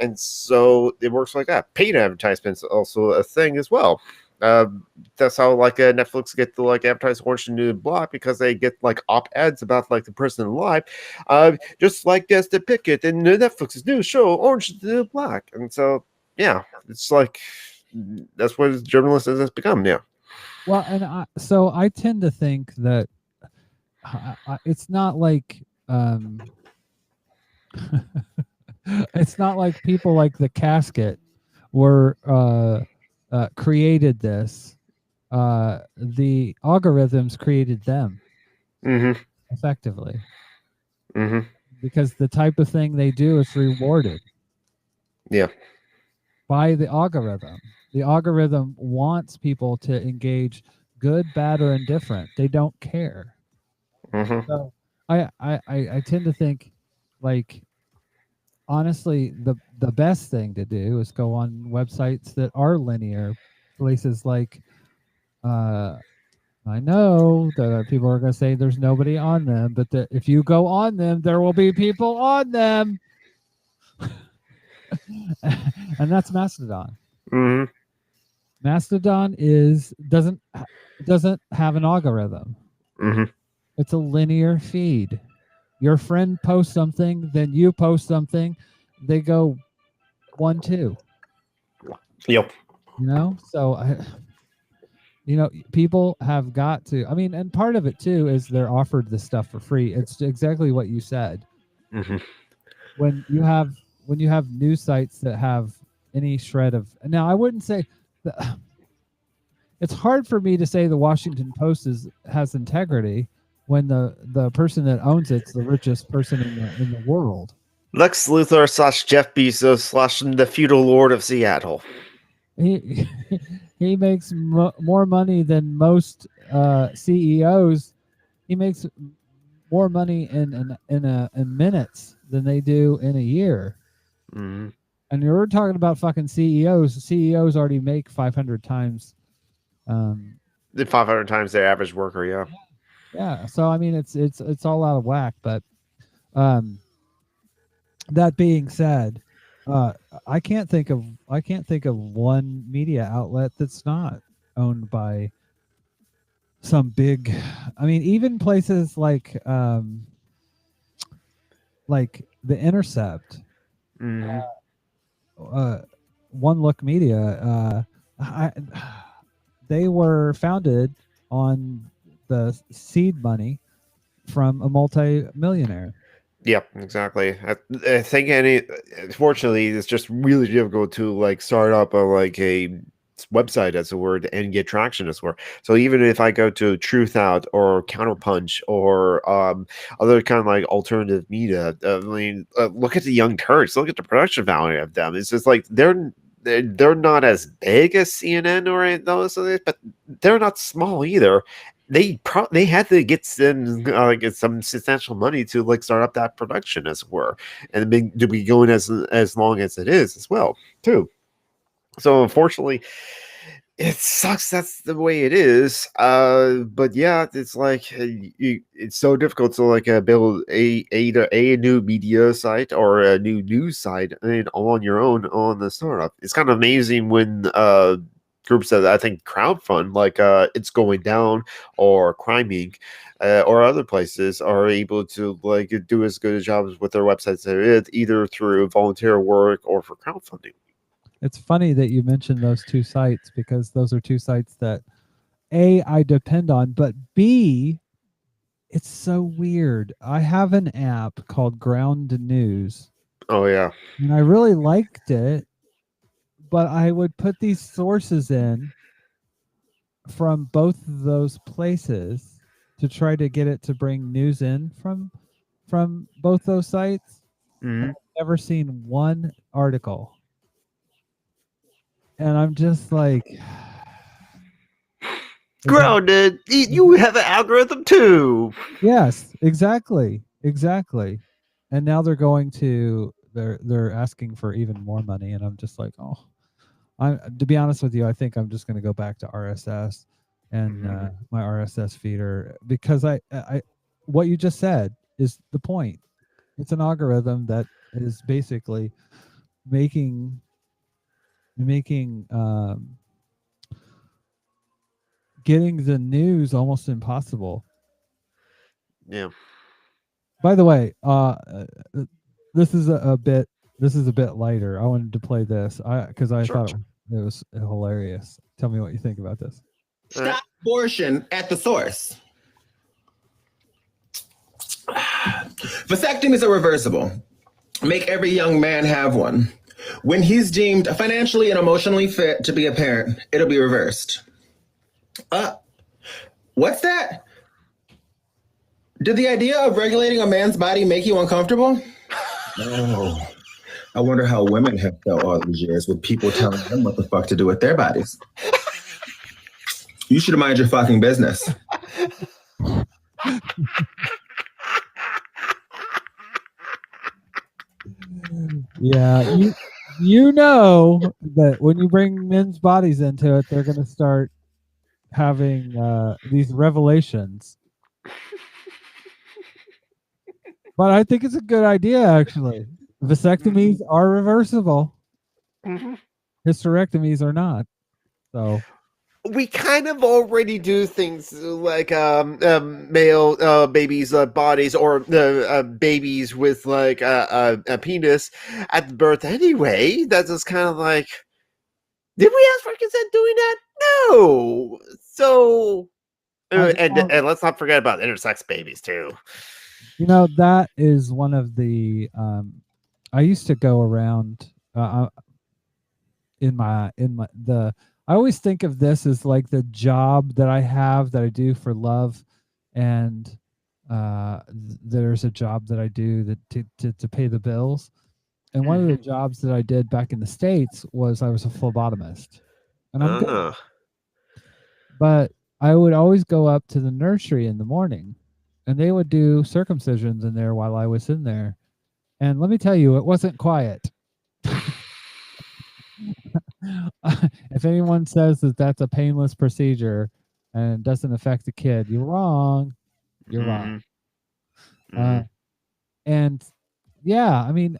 and so it works like that. Paid advertisements also a thing as well. That's how like Netflix get to like advertise Orange and New Black, because they get like op-eds about like the person in life, just like as depicted in Netflix's new show Orange and New Black. And so yeah, it's like that's what journalism has become. Yeah. Well, and I tend to think that it's not like it's not like people like the Casket were created this. The algorithms created them effectively, because the type of thing they do is rewarded. Yeah. By the algorithm. The algorithm wants people to engage, good, bad, or indifferent. They don't care. So I tend to think, like, honestly, the best thing to do is go on websites that are linear, places like I know that people are going to say there's nobody on them, but if you go on them, there will be people on them. And that's Mastodon. Mastodon doesn't have an algorithm. It's a linear feed. Your friend posts something, then you post something, they go 1, 2. Yep. You know, so people have got to. I mean, and part of it too is they're offered this stuff for free. It's exactly what you said. When you have news sites that have any shred of, now I wouldn't say that, it's hard for me to say the Washington Post has integrity when the person that owns it's the richest person in the world. Lex Luthor / Jeff Bezos / the feudal lord of Seattle. He makes more money than most CEOs. He makes more money in minutes than they do in a year. And you're talking about fucking CEOs. CEOs already make 500 times. 500 times their average worker. Yeah. Yeah. So I mean, it's all out of whack. But that being said, I can't think of one media outlet that's not owned by some big. I mean, even places like The Intercept, One Look Media. They were founded on the seed money from a multi-millionaire. Yep, exactly. I think unfortunately, it's just really difficult to like start up a website as a word and get traction as word. So even if I go to Truth Out or Counterpunch or other kind of like alternative media, I mean, look at the Young Turks. Look at the production value of them. It's just like they're not as big as CNN or those, but they're not small either. they had to get some substantial money to like start up that production, as it were, and to be going as long as it is as well too. So unfortunately, it sucks. That's the way it is. But yeah, it's like it's so difficult to like build either a new media site or a new news site all on your own on the startup. It's kind of amazing when groups that I think crowdfund like It's Going Down or Crime Inc. Or other places are able to like do as good a job with their websites as it is, either through volunteer work or for crowdfunding. It's funny that you mentioned those two sites because those are two sites that A, I depend on, but B, it's so weird. I have an app called Ground News. Oh yeah. And I really liked it, but I would put these sources in from both of those places to try to get it to bring news in from both those sites. Mm-hmm. I've never seen one article. And I'm just like, Grounded, you have an algorithm too. yes, exactly. And now they're going to they're asking for even more money, and I'm just like, oh, to be honest with you, I think I'm just going to go back to RSS and my RSS feeder, because I what you just said is the point. It's an algorithm that is basically making getting the news almost impossible. Yeah. By the way, this is a bit lighter. I wanted to play this because I thought it was hilarious. Tell me what you think about this. Stop abortion at the source. Vasectomies are reversible. Make every young man have one. When he's deemed financially and emotionally fit to be a parent, it'll be reversed. What's that? Did the idea of regulating a man's body make you uncomfortable? Oh, I wonder how women have felt all these years with people telling them what the fuck to do with their bodies. You should mind your fucking business. Yeah, you know that when you bring men's bodies into it, they're going to start having these revelations. But I think it's a good idea, actually. Vasectomies are reversible. Hysterectomies are not. So we kind of already do things like male babies' bodies, or babies with like a penis at birth anyway. That's just kind of like, did we ask for consent doing that? No. So, and let's not forget about intersex babies too. You know, that is one of the I used to go around I always think of this as like the job that I have that I do for love, and there's a job that I do that to pay the bills. And one of the jobs that I did back in the States was I was a phlebotomist, and I'm good. But I would always go up to the nursery in the morning, and they would do circumcisions in there while I was in there. And let me tell you, it wasn't quiet. If anyone says that that's a painless procedure and doesn't affect the kid, you're wrong. You're wrong. And yeah, I mean,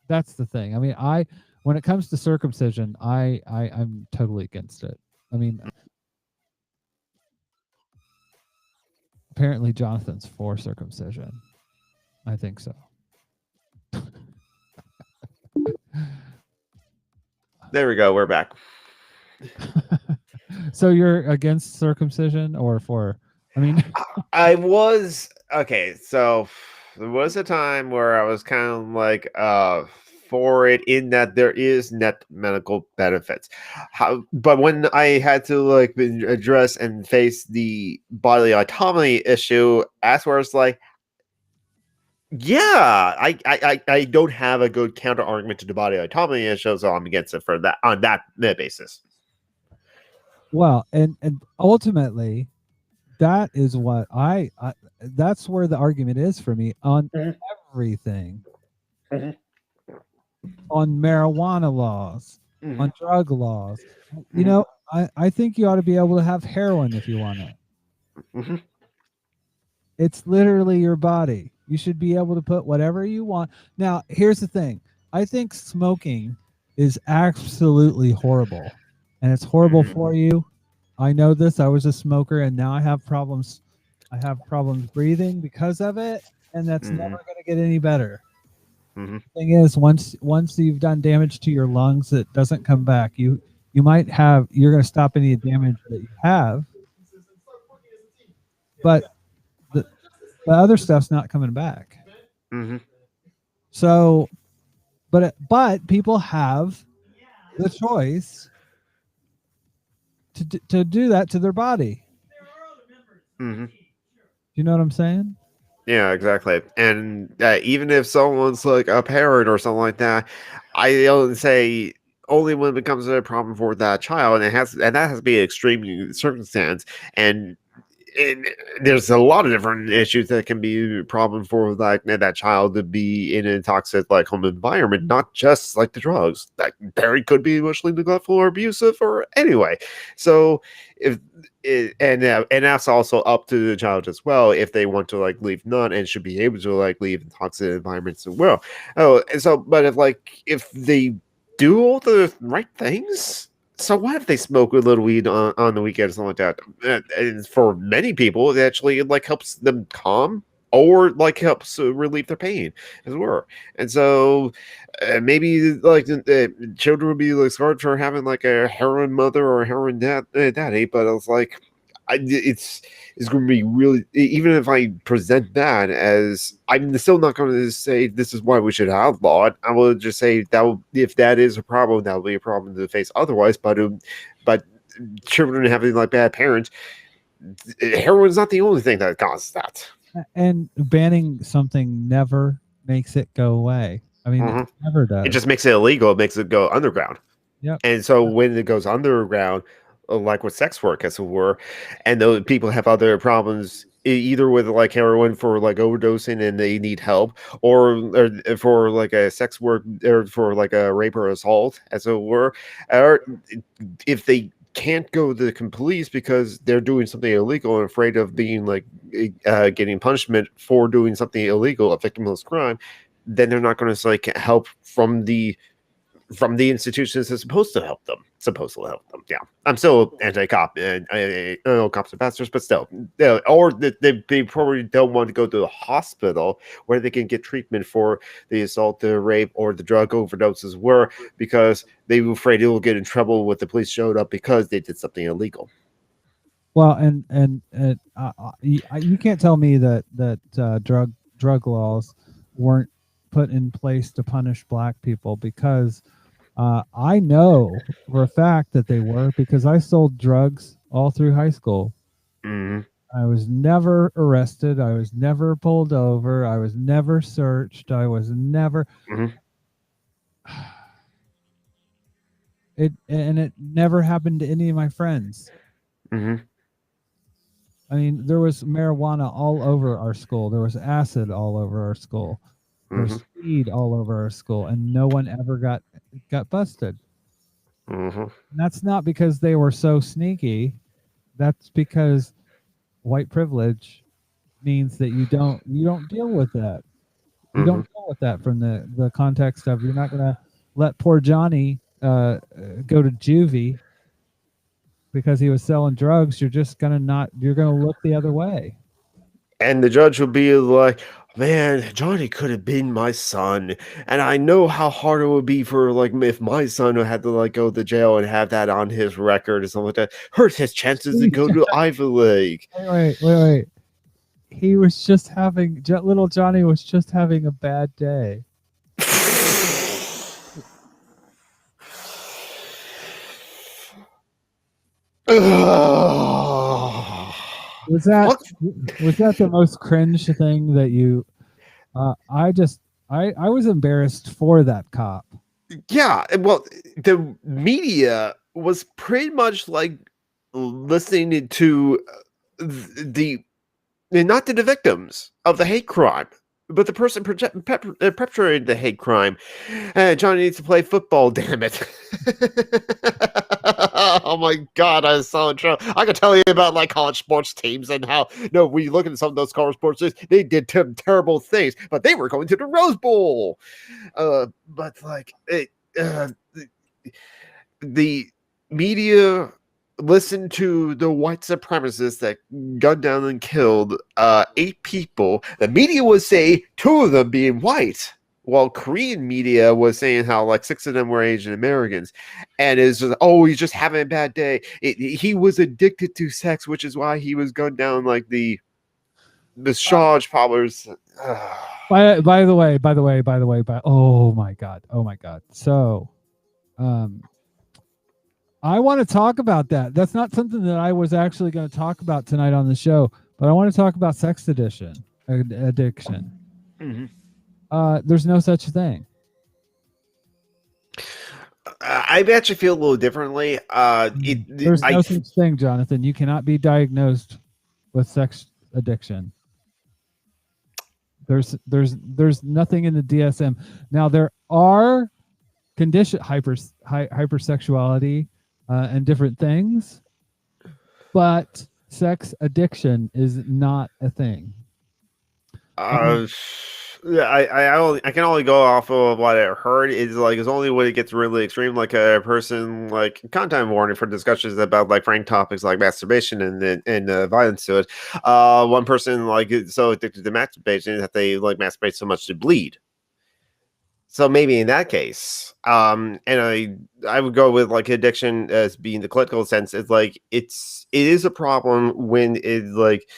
that's the thing. I mean, when it comes to circumcision, I'm totally against it. I mean, apparently Jonathan's for circumcision. I think so. There we go. We're back. So you're against circumcision or for? I mean, I was okay. So there was a time where I was kind of like for it, in that there is net medical benefits. But when I had to like address and face the bodily autonomy issue, as far as like, yeah, I don't have a good counter argument to the body autonomy issue, so I'm against it for that on that basis. Well, and ultimately, that is what I that's where the argument is for me on Mhm. everything, Mhm. on marijuana laws, Mhm. on drug laws. You Mhm. know, I think you ought to be able to have heroin if you want it. Mhm. It's literally your body. You should be able to put whatever you want. Now, here's the thing. I think smoking is absolutely horrible. And it's horrible Mhm. for you. I know this. I was a smoker and now I have problems. I have problems breathing because of it, and that's never Mhm. going to get any better. Mhm. Thing is, once you've done damage to your lungs, it doesn't come back. You might have you're going to stop any damage that you have, but the the other stuff's not coming back. Mhm. So, but people have the choice to do that to their body. Mhm. You know what I'm saying? Yeah, exactly. And even if someone's like a parent or something like that, I don't say only when it becomes a problem for that child, and that has to be an extreme circumstance. And and there's a lot of different issues that can be a problem for like that child to be in a toxic like home environment, not just like the drugs. Like parent could be emotionally neglectful or abusive or anyway. So if and that's also up to the child as well if they want to like leave none and should be able to like leave in toxic environments as well. Oh, and so but if they do all the right things, so what if they smoke a little weed on the weekend or something like that? And for many people, it actually like helps them calm or like helps relieve their pain as well. And so maybe like children would be like scarred for having like a heroin mother or a heroin daddy, but it's like it's going to be really even if I present that as I'm still not going to say this is why we should outlaw it. I will just say that if that is a problem, that will be a problem to face otherwise. But children having like bad parents, heroin is not the only thing that causes that. And banning something never makes it go away. I mean, it Mhm. never It does. just makes it illegal. It makes it go underground. Yep. And so when it goes underground, like with sex work, as it were, and those people have other problems, either with like heroin for like overdosing and they need help, or for like a sex work or for like a rape or assault, as it were, or if they can't go to the police because they're doing something illegal and afraid of being like getting punishment for doing something illegal, a victimless crime, then they're not going to like help from the institutions that's supposed to help them. Yeah, I'm still anti-cop, and I know cops are bastards, but still, or they probably don't want to go to the hospital where they can get treatment for the assault, the rape, or the drug overdoses were because they were afraid they will get in trouble with the police showed up because they did something illegal. Well, and you can't tell me that drug laws weren't put in place to punish black people because I know for a fact that they were because I sold drugs all through high school. Mm-hmm. I was never arrested. I was never pulled over. I was never searched. I was never Mm-hmm. it never happened to any of my friends. Mm-hmm. I mean, there was marijuana all over our school. There was acid all over our school. There Mm-hmm. was speed all over our school, and no one ever got busted. Mm-hmm. And that's not because they were so sneaky. That's because white privilege means that you don't deal with that. You Mm-hmm. don't deal with that from the context of you're not going to let poor Johnny go to juvie because he was selling drugs. You're just gonna not. You're gonna look the other way. And the judge will be like, man, Johnny could have been my son. And I know how hard it would be for like if my son had to like go to jail and have that on his record or something like that. Hurt his chances to go to Ivy League. Wait. He was just having little Johnny was just having a bad day. Was that What? was that the most cringe thing that you? I was embarrassed for that cop. Yeah, well, the media was pretty much like listening to the not to the victims of the hate crime, but the person perpetrated the hate crime. Johnny needs to play football, damn it. Oh my God, I was so in trouble. I could tell you about like college sports teams and how, when you look at some of those college sports teams, they did terrible things, but they were going to the Rose Bowl. But like, the media listened to the white supremacists that gunned down and killed 8 people. The media would say 2 of them being white, while Korean media was saying how like 6 of them were Asian Americans. And it's just, he's just having a bad day. He was addicted to sex, which is why he was gunned down like the Shaj poppers. By the way, oh my God. So, I want to talk about that. That's not something that I was actually going to talk about tonight on the show, but I want to talk about sex addiction. Mm-hmm. There's no such thing. I actually feel a little differently. There's no such thing, Jonathan. You cannot be diagnosed with sex addiction. There's nothing in the DSM. Now there are hypersexuality and different things, but sex addiction is not a thing. I can only go off of what I heard. Is like it's only when it gets really extreme, like a person like content warning for discussions about like frank topics like masturbation and violence to it. One person like is so addicted to masturbation that they like masturbate so much to bleed. So maybe in that case, and I would go with like addiction as being the clinical sense. It's like it is a problem when it's like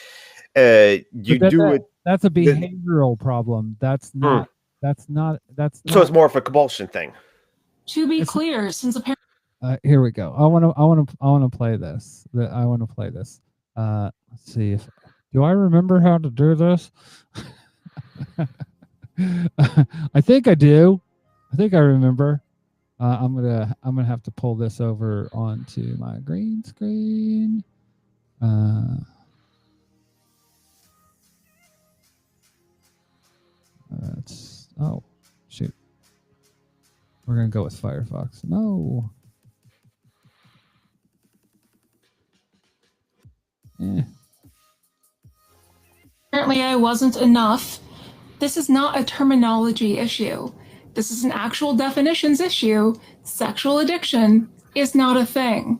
you do it. That's a behavioral problem. That's not. So it's more of a compulsion thing. To be clear, since apparently here we go. I want to play this. Let's see if I remember how to do this. I think I do. I think I remember. I'm gonna have to pull this over onto my green screen. Shoot. We're gonna go with Firefox. No. apparently I wasn't enough. This is not a terminology issue. This is an actual definitions issue. Sexual addiction is not a thing.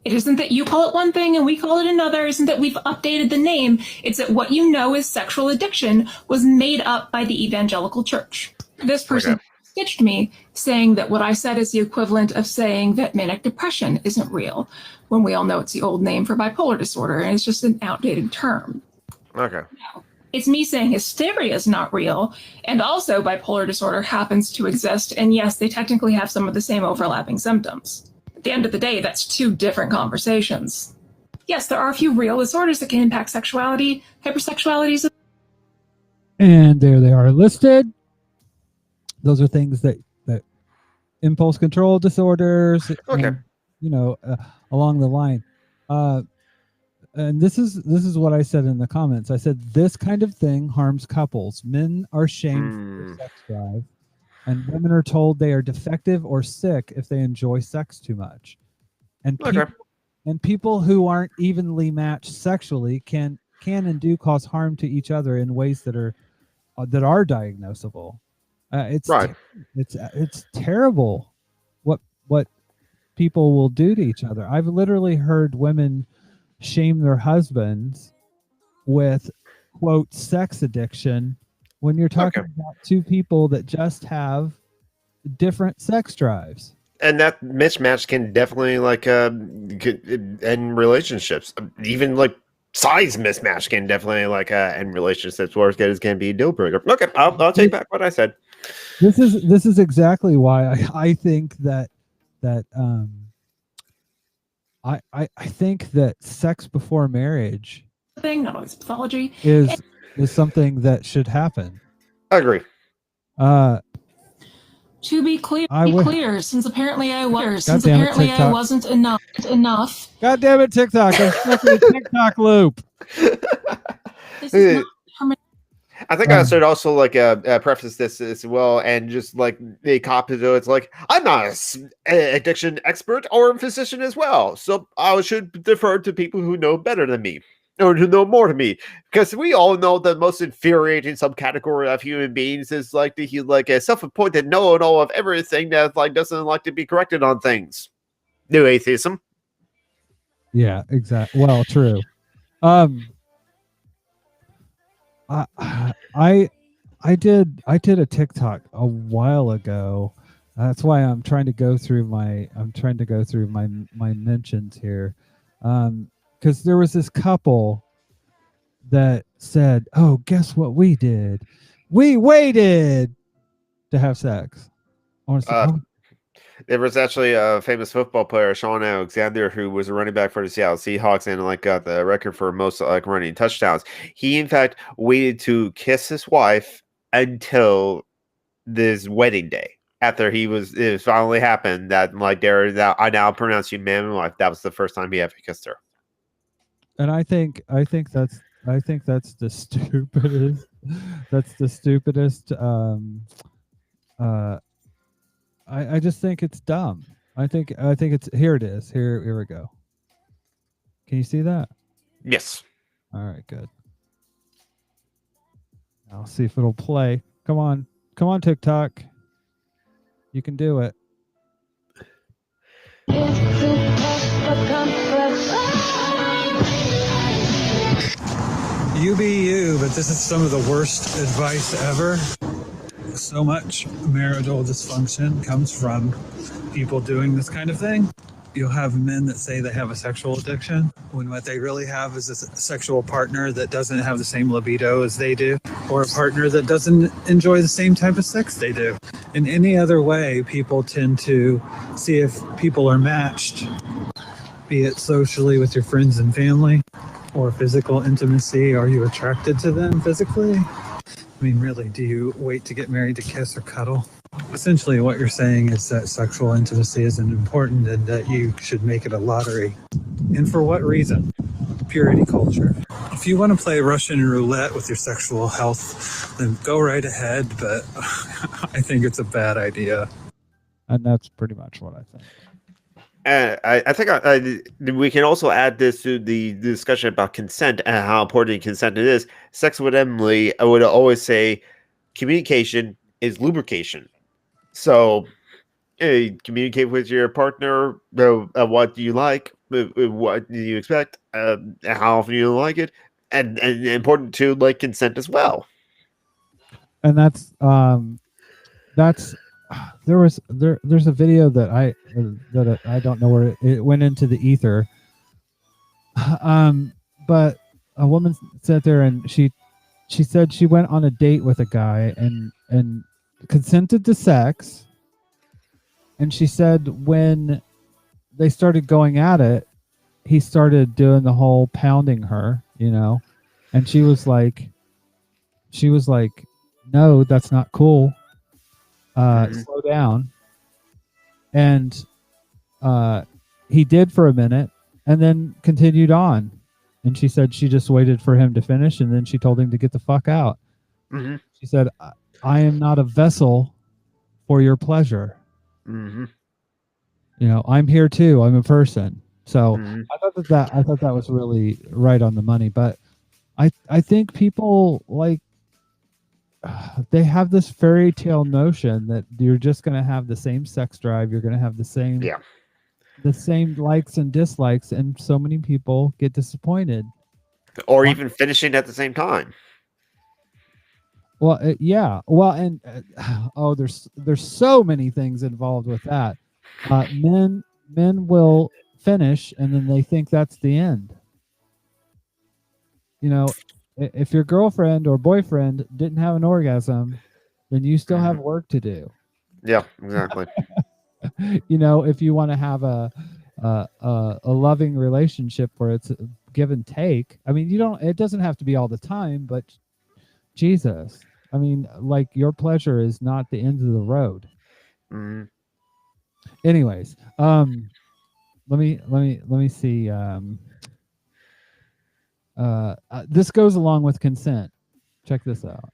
It isn't that you call it one thing and we call it another. It isn't that we've updated the name. It's that what you know as sexual addiction was made up by the evangelical church. This person stitched me saying that what I said is the equivalent of saying that manic depression isn't real, when we all know it's the old name for bipolar disorder and it's just an outdated term. Okay. No. It's me saying hysteria is not real, and also bipolar disorder happens to exist, and yes, they technically have some of the same overlapping symptoms. At the end of the day, that's two different conversations. Yes, there are a few real disorders that can impact sexuality. Hypersexuality is and there they are listed. Those are things that impulse control disorders, okay, and, along the line. And this is what I said in the comments. I said this kind of thing harms couples. Men are shamed for their sex drive, and women are told they are defective or sick if they enjoy sex too much. And people who aren't evenly matched sexually can and do cause harm to each other in ways that are diagnosable. It's terrible what people will do to each other. I've literally heard women shame their husbands with, quote, sex addiction when you're talking about two people that just have different sex drives. And that mismatch can definitely end relationships. Even like size mismatch can definitely end relationships. Worst case can be a deal breaker. Okay, I'll take back what I said. This is exactly why I think that I think that sex before marriage thing, not always pathology, is something that should happen. I agree. To be clear, since apparently I wasn't enough. God damn it, TikTok! I'm stuck in a TikTok loop. This is not I think I should also preface this as well, and just like the copy to it's like I'm not an addiction expert or a physician as well, so I should defer to people who know better than me or who know more than me, because we all know the most infuriating subcategory of human beings is like a self-appointed know-it-all of everything that doesn't like to be corrected on things. New atheism. Yeah, exactly. Well, true. I did a TikTok a while ago. That's why I'm trying to go through my mentions here, because there was this couple that said, "Oh, guess what we did? We waited to have sex." I want to say, there was actually a famous football player, Sean Alexander, who was a running back for the Seattle Seahawks and got the record for most running touchdowns. He, in fact, waited to kiss his wife until this wedding day. After it finally happened that I now pronounce you man and wife. That was the first time he ever kissed her. And I think that's the stupidest. That's the stupidest. I just think it's dumb. I think it's here. It is here we go. Can you see that? Yes. All right, good. I'll see if it'll play. Come on, TikTok. You can do it. You be you, but this is some of the worst advice ever. So much marital dysfunction comes from people doing this kind of thing. You'll have men that say they have a sexual addiction when what they really have is a sexual partner that doesn't have the same libido as they do, or a partner that doesn't enjoy the same type of sex they do. In any other way, people tend to see if people are matched, be it socially with your friends and family, or physical intimacy. Are you attracted to them physically? I mean, really, do you wait to get married to kiss or cuddle? Essentially, what you're saying is that sexual intimacy isn't important and that you should make it a lottery. And for what reason? Purity culture. If you want to play Russian roulette with your sexual health, then go right ahead, but I think it's a bad idea. And that's pretty much what I think. And I think we can also add this to the discussion about consent and how important consent it is. Sex with Emily, I would always say communication is lubrication. So communicate with your partner. What do you like? What do you expect? How often you like it? And important to consent as well. And that's there's a video that I don't know where it went into the ether, but a woman sat there and she said she went on a date with a guy and consented to sex, and she said when they started going at it, he started doing the whole pounding her, and she was like, no, that's not cool. Slow down. And he did for a minute and then continued on. And she said she just waited for him to finish, and then she told him to get the fuck out. Mm-hmm. She said, I am not a vessel for your pleasure. Mm-hmm. I'm here too. I'm a person. So I thought that was really right on the money. But I think people they have this fairy tale notion that you're just going to have the same sex drive. You're going to have the same likes and dislikes. And so many people get disappointed. Or even finishing at the same time. Well, yeah. Well, and there's so many things involved with that. Men will finish and then they think that's the end. If your girlfriend or boyfriend didn't have an orgasm, then you still have work to do. Yeah, exactly. If you want to have a loving relationship where it's a give and take. I mean, it doesn't have to be all the time, but Jesus, I mean, your pleasure is not the end of the road. Mhm. Anyways, let me see. This goes along with consent. Check this out.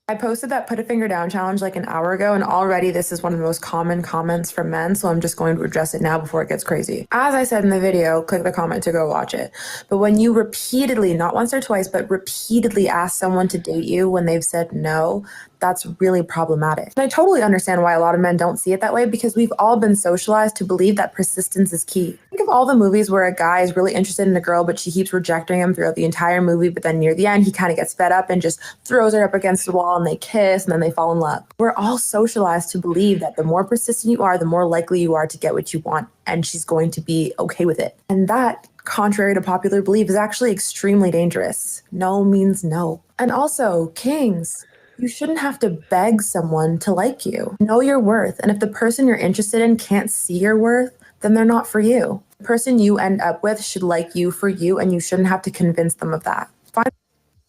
I posted that put a finger down challenge like an hour ago, and already this is one of the most common comments from men, so I'm just going to address it now before it gets crazy. As I said in the video, click the comment to go watch it. But when you repeatedly, not once or twice, but repeatedly ask someone to date you when they've said no, that's really problematic. And I totally understand why a lot of men don't see it that way, because we've all been socialized to believe that persistence is key. Think of all the movies where a guy is really interested in a girl, but she keeps rejecting him throughout the entire movie, but then near the end, he kind of gets fed up and just throws her up against the wall and they kiss and then they fall in love. We're all socialized to believe that the more persistent you are, the more likely you are to get what you want, and she's going to be okay with it. And that, contrary to popular belief, is actually extremely dangerous. No means no. And also, kings, you shouldn't have to beg someone to like you. Know your worth. And if the person you're interested in can't see your worth, then they're not for you. The person you end up with should like you for you, and you shouldn't have to convince them of that.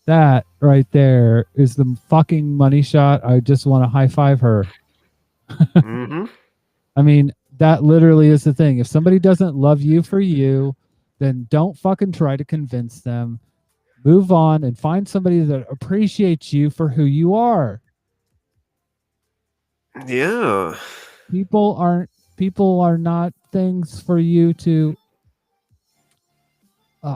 That right there is the fucking money shot. I just want to high five her. Mhm. I mean, that literally is the thing. If somebody doesn't love you for you, then don't fucking try to convince them. Move on and find somebody that appreciates you for who you are. Yeah. People are not things for you to.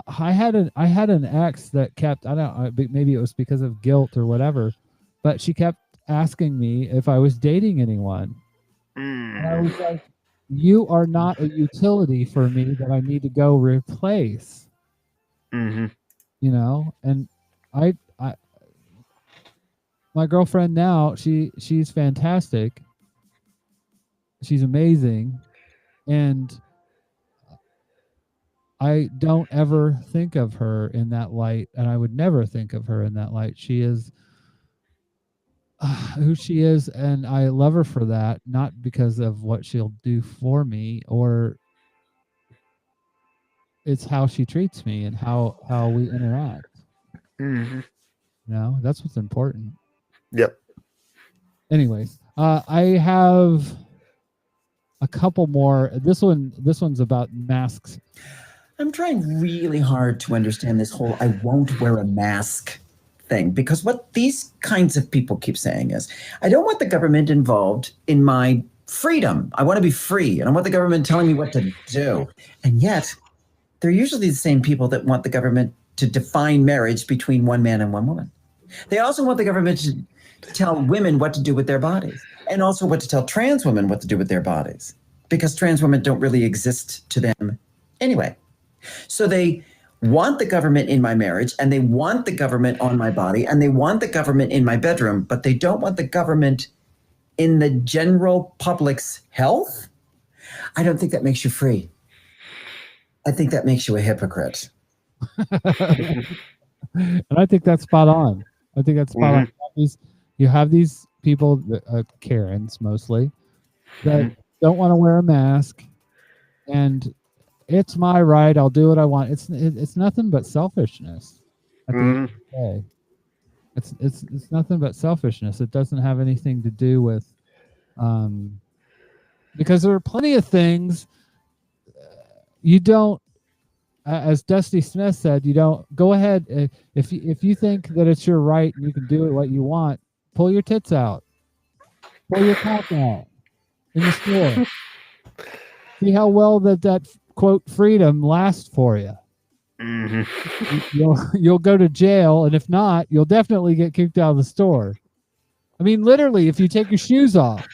I had an ex that kept, I don't know, maybe it was because of guilt or whatever, but she kept asking me if I was dating anyone. And I was like, you are not a utility for me that I need to go replace. Mm-hmm. You know, and I my girlfriend now, she's fantastic. She's amazing. And I don't ever think of her in that light, and I would never think of her in that light. She is who she is, and I love her for that, not because of what she'll do for me, or it's how she treats me and how we interact. Mm-hmm. You know, that's what's important. Yep. Anyways, I have a couple more. This one's about masks. I'm trying really hard to understand this whole I won't wear a mask thing, because what these kinds of people keep saying is, I don't want the government involved in my freedom. I want to be free, and I want the government telling me what to do. And yet, they're usually the same people that want the government to define marriage between one man and one woman. They also want the government to tell women what to do with their bodies, and also what to tell trans women what to do with their bodies, because trans women don't really exist to them anyway. So they want the government in my marriage, and they want the government on my body, and they want the government in my bedroom, but they don't want the government in the general public's health. I don't think that makes you free. I think that makes you a hypocrite. And I think that's spot on. I think that's spot on. You have these people, Karens mostly, that don't want to wear a mask, and it's my right. I'll do what I want. It's nothing but selfishness. At the end of the day, it's nothing but selfishness. It doesn't have anything to do with, because there are plenty of things you don't. As Dusty Smith said, you don't go ahead if you think that it's your right and you can do it what you want. Pull your tits out, pull your cock out in the store. See how well that quote freedom lasts for you. You'll go to jail, and if not, you'll definitely get kicked out of the store. I mean, literally, if you take your shoes off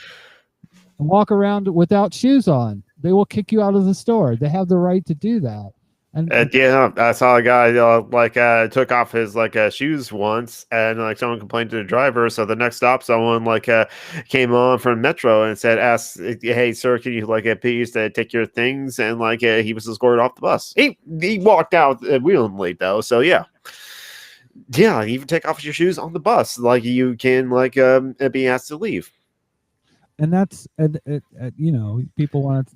and walk around without shoes on, they will kick you out of the store. They have the right to do that. And yeah, I saw a guy took off his shoes once, and someone complained to the driver. So the next stop, someone came on from Metro and asked, "Hey, sir, can you please take your things?" And he was escorted off the bus. He walked out willingly though. So yeah, even take off your shoes on the bus, you can be asked to leave. And that's people want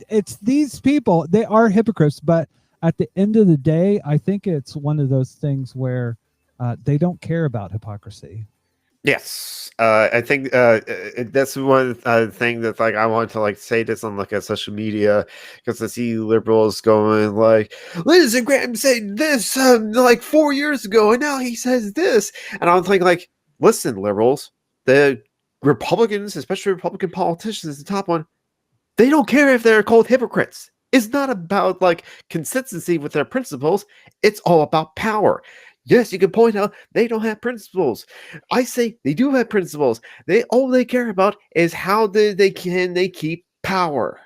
it's these people, they are hypocrites, but at the end of the day, I think it's one of those things where they don't care about hypocrisy. Yes, I think that's one thing that like I want to like say this on like a social media because I see liberals going like Lindsey Graham said this like 4 years ago and now he says this, and I'm thinking like, listen, liberals, the Republicans, especially Republican politicians, the top one, they don't care if they're called hypocrites. It's not about like consistency with their principles. It's all about power. Yes, you can point out they don't have principles. I say they do have principles. They care about is how they keep power.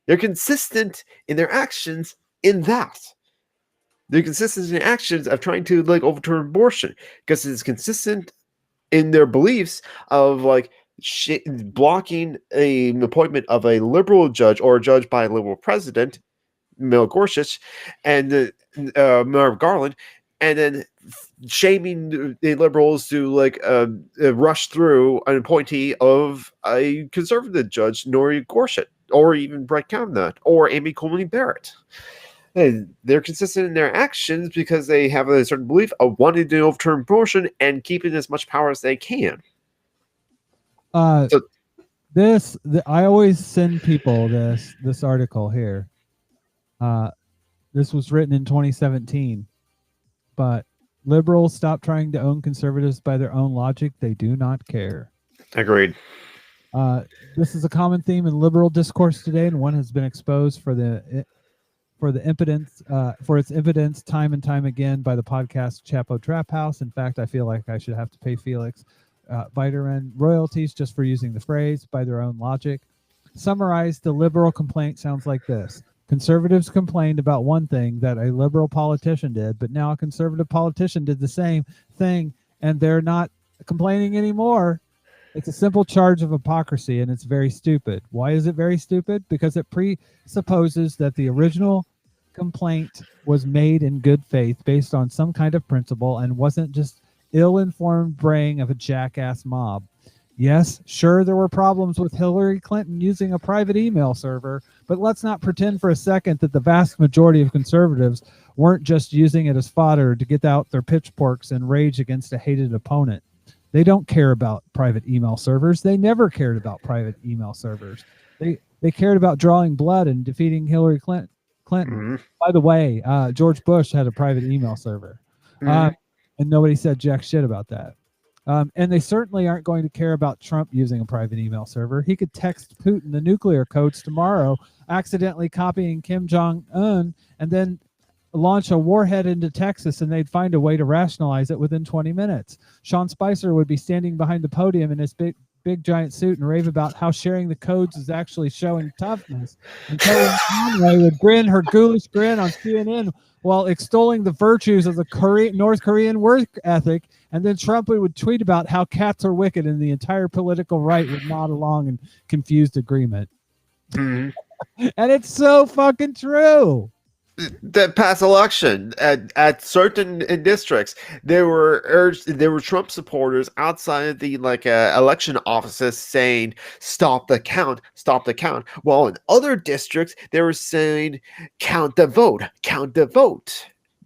They're consistent in their actions in that. They're consistent in their actions of trying to like overturn abortion because it's consistent in their beliefs of like blocking an appointment of a liberal judge or a judge by a liberal president, Mel Gorsuch, and Merrick Garland, and then shaming the liberals to like rush through an appointee of a conservative judge, Nori Gorsuch, or even Brett Kavanaugh, or Amy Coney Barrett. And they're consistent in their actions because they have a certain belief of wanting to overturn abortion and keeping as much power as they can. I always send people this article here. This was written in 2017, but liberals stop trying to own conservatives by their own logic. They do not care. Agreed. This is a common theme in liberal discourse today, and one has been exposed for its impotence time and time again by the podcast Chapo Trap House. In fact, I feel like I should have to pay Felix Biederman royalties just for using the phrase by their own logic. Summarized, the liberal complaint sounds like this. Conservatives complained about one thing that a liberal politician did, but now a conservative politician did the same thing, and they're not complaining anymore. It's a simple charge of hypocrisy, and it's very stupid. Why is it very stupid? Because it presupposes that the original complaint was made in good faith based on some kind of principle and wasn't just ill-informed braying of a jackass mob. Yes, sure, there were problems with Hillary Clinton using a private email server, but let's not pretend for a second that the vast majority of conservatives weren't just using it as fodder to get out their pitchforks and rage against a hated opponent. They don't care about private email servers. They never cared about private email servers. They cared about drawing blood and defeating Hillary Clinton. Mm-hmm. By the way, George Bush had a private email server, and nobody said jack shit about that. And they certainly aren't going to care about Trump using a private email server. He could text Putin the nuclear codes tomorrow, accidentally copying Kim Jong-un, and then launch a warhead into Texas, and they'd find a way to rationalize it within 20 minutes. Sean Spicer would be standing behind the podium in his big giant suit and rave about how sharing the codes is actually showing toughness. And Kellyanne Conway would grin her ghoulish grin on CNN while extolling the virtues of the North Korean work ethic. And then Trump would tweet about how cats are wicked, and the entire political right would nod along in confused agreement. Mm-hmm. And it's so fucking true. The past election at certain districts, there were Trump supporters outside the election offices saying stop the count. While in other districts they were saying count the vote,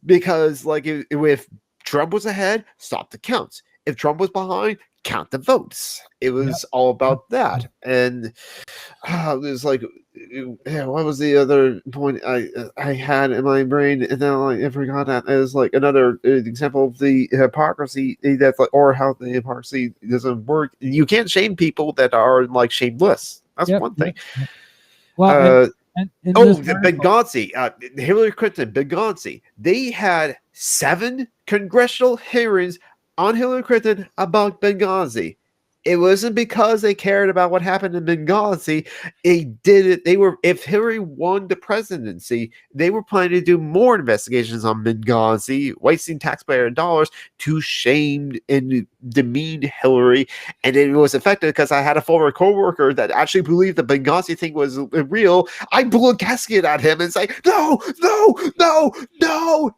because if Trump was ahead, stop the counts. If Trump was behind, count the votes. It was all about that. And it was like, what was the other point I had in my brain? And then I forgot that. It was like another example of the hypocrisy that's like, or how the hypocrisy doesn't work. You can't shame people that are like shameless. That's one thing. Yep. Well, the Benghazi, Hillary Clinton, Benghazi. They had 7 congressional hearings on Hillary Clinton about Benghazi. It wasn't because they cared about what happened in Benghazi. They did it. If Hillary won the presidency, they were planning to do more investigations on Benghazi, wasting taxpayer dollars to shame and demean Hillary. And it was effective because I had a former coworker that actually believed the Benghazi thing was real. I blew a gasket at him and it's like, no.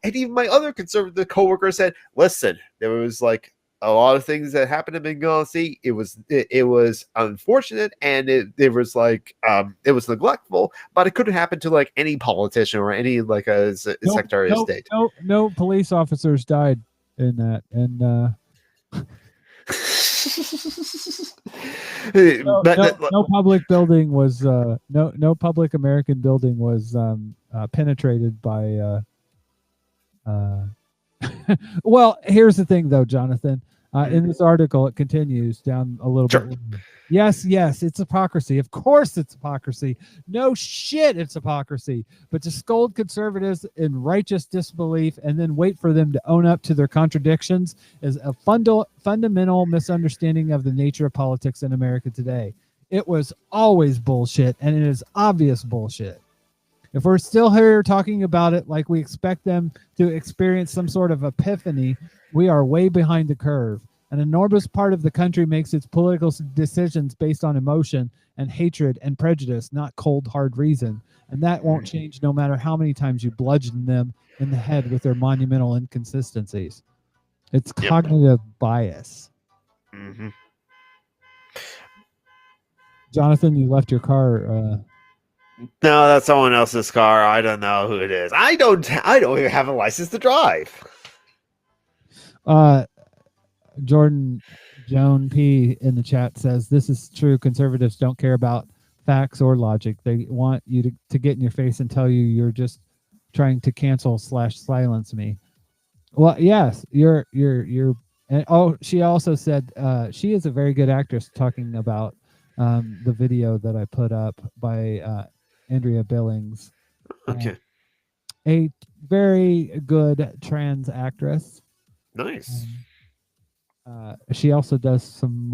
And even my other conservative coworker said, listen, there was like a lot of things that happened in Benghazi. It was unfortunate, and it was like it was neglectful, but it could have happened to like any politician or any like a Secretary of State. No police officers died in that, and No public building was no public American building was penetrated by. Well, here's the thing, though, Jonathan. In this article, it continues down a little bit. Yes, it's hypocrisy. Of course, it's hypocrisy. No shit, it's hypocrisy. But to scold conservatives in righteous disbelief and then wait for them to own up to their contradictions is a fundamental misunderstanding of the nature of politics in America today. It was always bullshit, and it is obvious bullshit. If we're still here talking about it like we expect them to experience some sort of epiphany, we are way behind the curve. An enormous part of the country makes its political decisions based on emotion and hatred and prejudice, not cold, hard reason. And that won't change no matter how many times you bludgeon them in the head with their monumental inconsistencies. It's cognitive bias. Mm-hmm. Jonathan, you left your car. No, that's someone else's car. I don't know who it is. I don't even have a license to drive. Jordan Joan P in the chat says this is true. Conservatives don't care about facts or logic. They want you to get in your face and tell you you're just trying to cancel / silence me. Well, yes, you're and she also said she is a very good actress, talking about the video that I put up by Andrea Billings. Okay. A very good trans actress. Nice. She also does some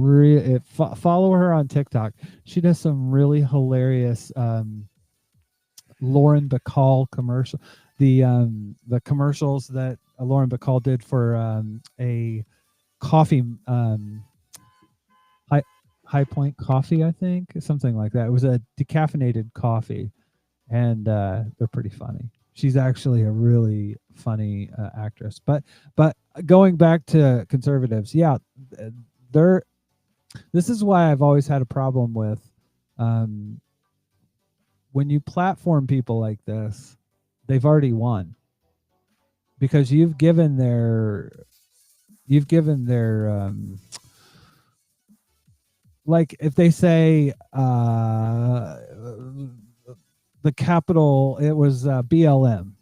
follow her on TikTok. She does some really hilarious Lauren Bacall commercial. The commercials that Lauren Bacall did for a coffee, High Point Coffee, I think, something like that. It was a decaffeinated coffee, and they're pretty funny. She's actually a really funny actress. But going back to conservatives, yeah, this is why I've always had a problem with when you platform people like this, they've already won, because you've given their like, if they say the capital, it was BLM.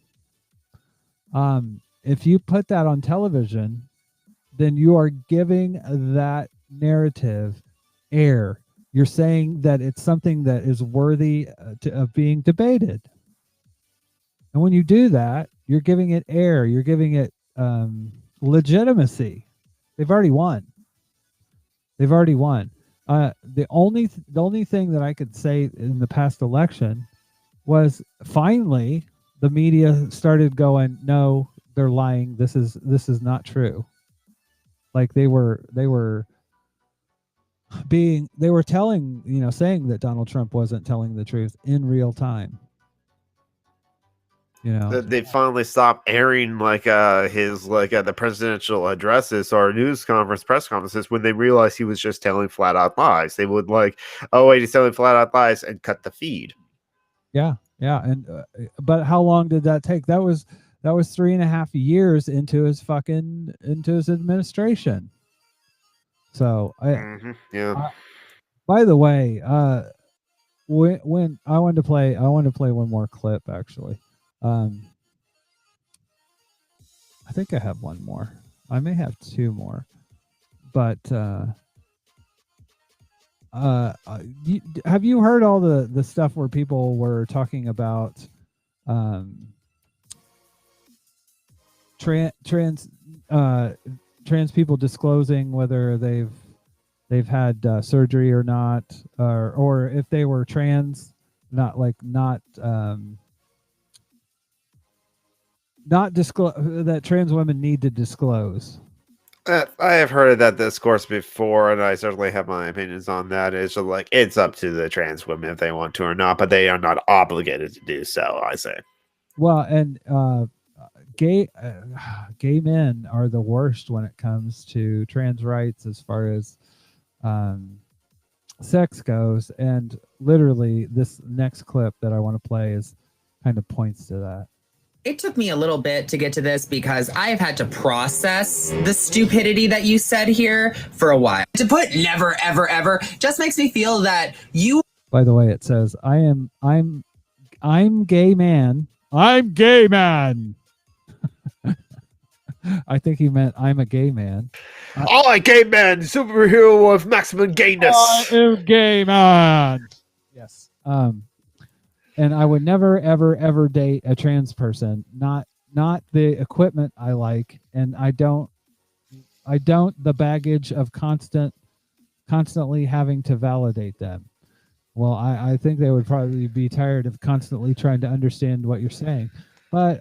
If you put that on television, then you are giving that narrative air. You're saying that it's something that is worthy of being debated. And when you do that, you're giving it air. You're giving it legitimacy. They've already won. They've already won. The only thing that I could say in the past election was finally the media started going, no, they're lying. This is not true. Like they were telling, saying that Donald Trump wasn't telling the truth in real time. They finally stopped airing the presidential addresses or press conferences when they realized he was just telling flat out lies. They would oh wait, he's telling flat out lies, and cut the feed. Yeah, and but how long did that take? That was 3.5 years into his administration. So by the way, when I wanted to play one more clip actually. I think I have one more. I may have two more, but have you heard all the stuff where people were talking about trans people disclosing whether they've had surgery or not, or if they were trans, not disclose, that trans women need to disclose. I have heard of that discourse before, and I certainly have my opinions on that. It's it's up to the trans women if they want to or not, but they are not obligated to do so, I say. Well, and gay men are the worst when it comes to trans rights as far as sex goes, and literally this next clip that I want to play is kind of points to that. It took me a little bit to get to this because I have had to process the stupidity that you said here for a while. To put never, ever, ever just makes me feel that you. By the way, it says, I'm gay man. I'm gay man. I think he meant I'm a gay man. I gay man, superhero of maximum gayness. I am gay man. Yes. And I would never, ever, ever date a trans person. Not the equipment I like, and I don't the baggage of constantly having to validate them. Well, I think they would probably be tired of constantly trying to understand what you're saying. But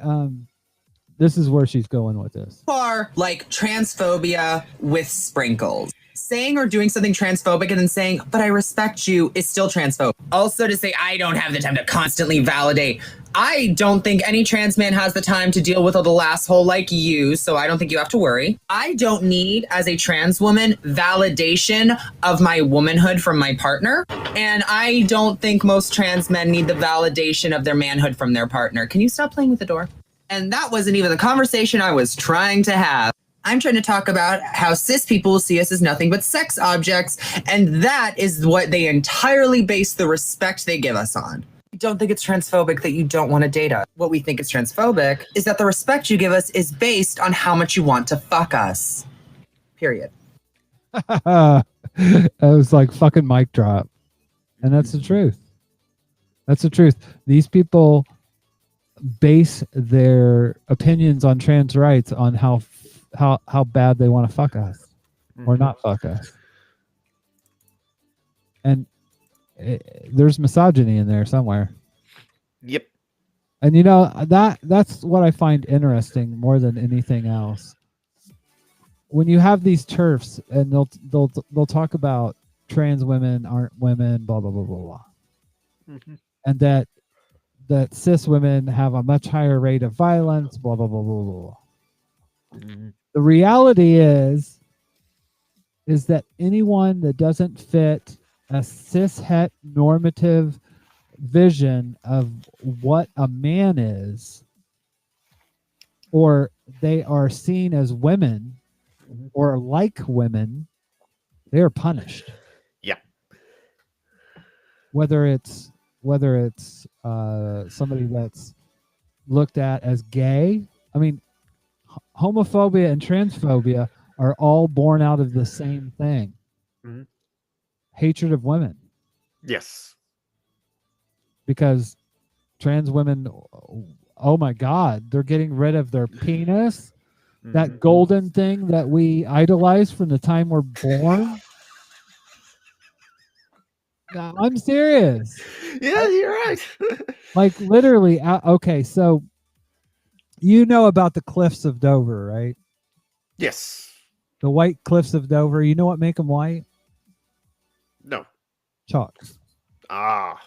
this is where she's going with this. Are like transphobia with sprinkles. Saying or doing something transphobic and then saying, but I respect you, is still transphobic. Also to say, I don't have the time to constantly validate. I don't think any trans man has the time to deal with a little asshole like you, so I don't think you have to worry. I don't need, as a trans woman, validation of my womanhood from my partner. And I don't think most trans men need the validation of their manhood from their partner. Can you stop playing with the door? And that wasn't even the conversation I was trying to have. I'm trying to talk about how cis people see us as nothing but sex objects, and that is what they entirely base the respect they give us on. I don't think it's transphobic that you don't want to date us. What we think is transphobic is that the respect you give us is based on how much you want to fuck us. Period. It was like fucking mic drop. And that's the truth. That's the truth. These people base their opinions on trans rights on how bad they want to fuck us or not fuck us. And there's misogyny in there somewhere. Yep. And you know, that's what I find interesting more than anything else. When you have these turfs and they'll talk about trans women aren't women, blah blah blah blah blah. And that cis women have a much higher rate of violence, blah blah blah blah blah. The reality is that anyone that doesn't fit a cis-het normative vision of what a man is, or they are seen as women or like women, they are punished. Yeah. Whether it's somebody that's looked at as gay. I mean, homophobia and transphobia are all born out of the same thing. Hatred of women. Yes. Because trans women, oh my God, they're getting rid of their penis. That golden thing that we idolize from the time we're born. No, I'm serious. Yeah, you're right. Like literally, okay, so you know about the cliffs of Dover, right? Yes. The white cliffs of Dover. You know what make them white? No. Chalk. Ah.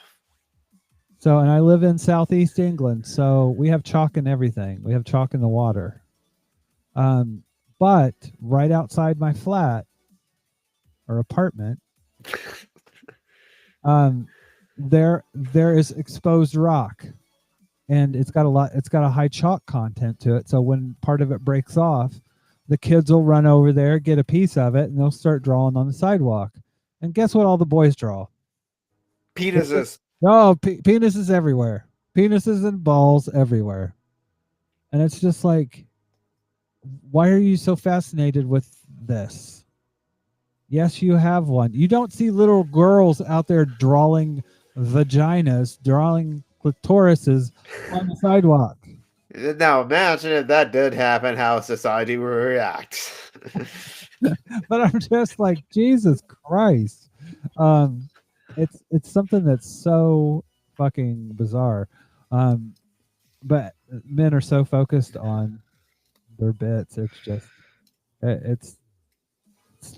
So, and I live in Southeast England, so we have chalk in everything. We have chalk in the water. But right outside my flat or apartment, there is exposed rock, and it's got a high chalk content to it. So when part of it breaks off, the kids will run over there, get a piece of it, and they'll start drawing on the sidewalk. And guess what all the boys draw? Penises. Oh, penises everywhere. Penises and balls everywhere. And it's just like, why are you so fascinated with this? Yes, you have one. You don't see little girls out there drawing vaginas, drawing clitorises on the sidewalk. Now imagine if that did happen, how society would react. But I'm just like, Jesus Christ. It's something that's so fucking bizarre. But men are so focused on their bits. It's just it's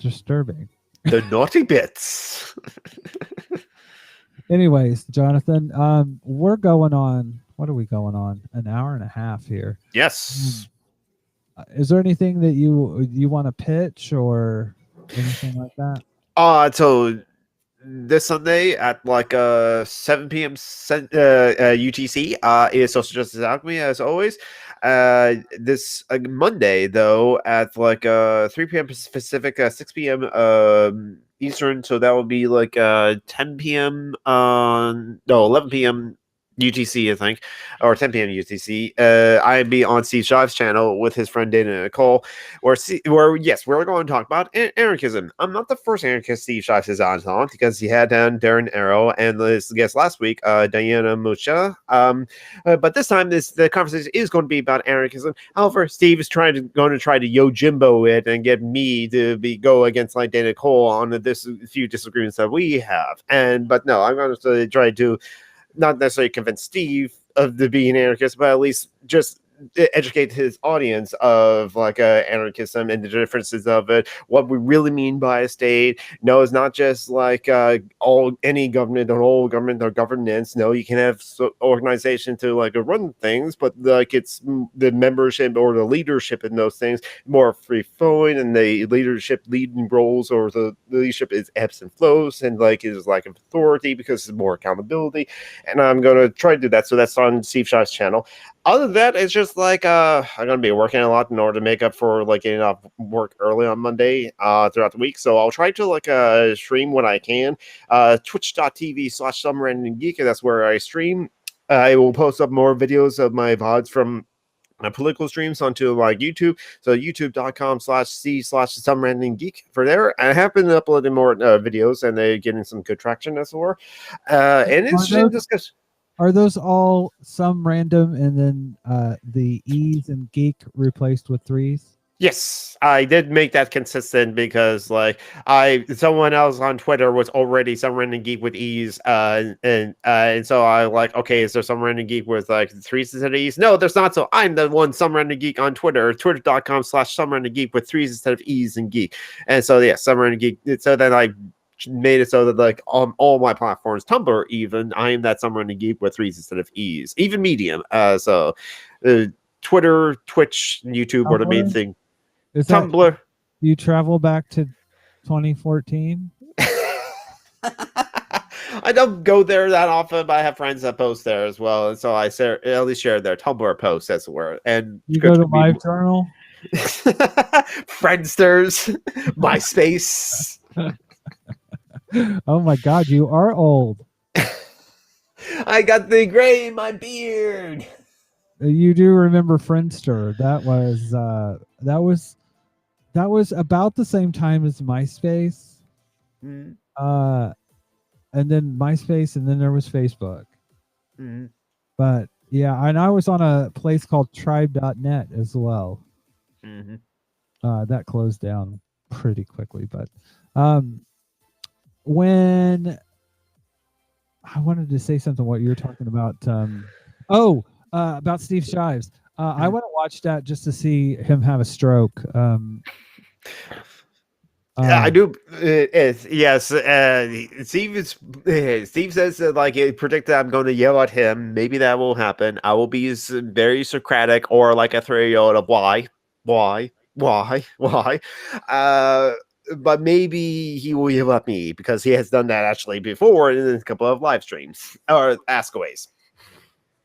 disturbing. The naughty bits. Anyways, Jonathan, we're going on, what are we going on? An hour and a half here. Yes. Is there anything that you want to pitch or anything like that? So this Sunday at like 7 p.m. UTC is Social Justice Alchemy as always. This Monday though at like 3 p.m. Pacific, 6 p.m. Eastern, so that will be like 10 p.m. No, 11 p.m. UTC, I think, or 10 p.m. UTC. I'll be on Steve Shive's channel with his friend Dana Nicole, where yes, we're going to talk about anarchism. I'm not the first anarchist Steve Shive is on because he had Darren Arrow and his guest last week, Diana Mucha. But this time, the conversation is going to be about anarchism. However, Steve is going to try to Yojimbo it and get me to go against like Dana Nicole on this few disagreements that we have. But no, I'm going to try to not necessarily convince Steve of the being anarchist, but at least just educate his audience of like anarchism and the differences of it, what we really mean by a state. No, it's not just like any government or all government or governance. No, you can have organization to like run things, but like it's the membership or the leadership in those things more free flowing, and the leadership leading roles or the leadership is ebbs and flows, and like is like authority because it's more accountability. And I'm going to try to do that. So that's on Steve Shaw's channel. Other than that, it's just like I'm gonna be working a lot in order to make up for like getting off work early on Monday throughout the week. So I'll try to like stream when I can. Twitch.tv/SomeRandomGeek. That's where I stream. I will post up more videos of my VODs from my political streams onto like YouTube. So youtube.com/c/SomeRandomGeek for there. I have been uploading more videos, and they're getting some good traction as well. And interesting discussion. Are those all some random and then the E's and geek replaced with 3s? Yes, I did make that consistent because like someone else on Twitter was already some random geek with E's, and so I like, okay, is there some random geek with like 3s instead of E's? No, there's not. So I'm the one some random geek on Twitter, twitter.com/some random geek with 3s instead of E's and geek. And so yeah, some random geek. So then I made it so that like on all my platforms, Tumblr even, I am that Summer in the Geek with 3s instead of E's, even Medium. So Twitter, Twitch, YouTube Tumblr? Were the main thing. Tumblr. You travel back to 2014? I don't go there that often, but I have friends that post there as well, and so I at least share their Tumblr posts as it were. And you go to LiveJournal, Friendsters, MySpace. Oh my God, you are old. I got the gray in my beard. You do remember Friendster? That was about the same time as MySpace. Mm. And then MySpace, and then there was Facebook. Mm. But yeah, and I was on a place called tribe.net as well. Mm-hmm. That closed down pretty quickly, but when I wanted to say something, what you were talking about, about Steve Shives. I went and watched that just to see him have a stroke. I do. Yes. Steve says that like he predicted I'm going to yell at him. Maybe that will happen. I will be very Socratic or like a 3-year-old of why. But maybe he will yell at me because he has done that actually before in a couple of live streams or askaways.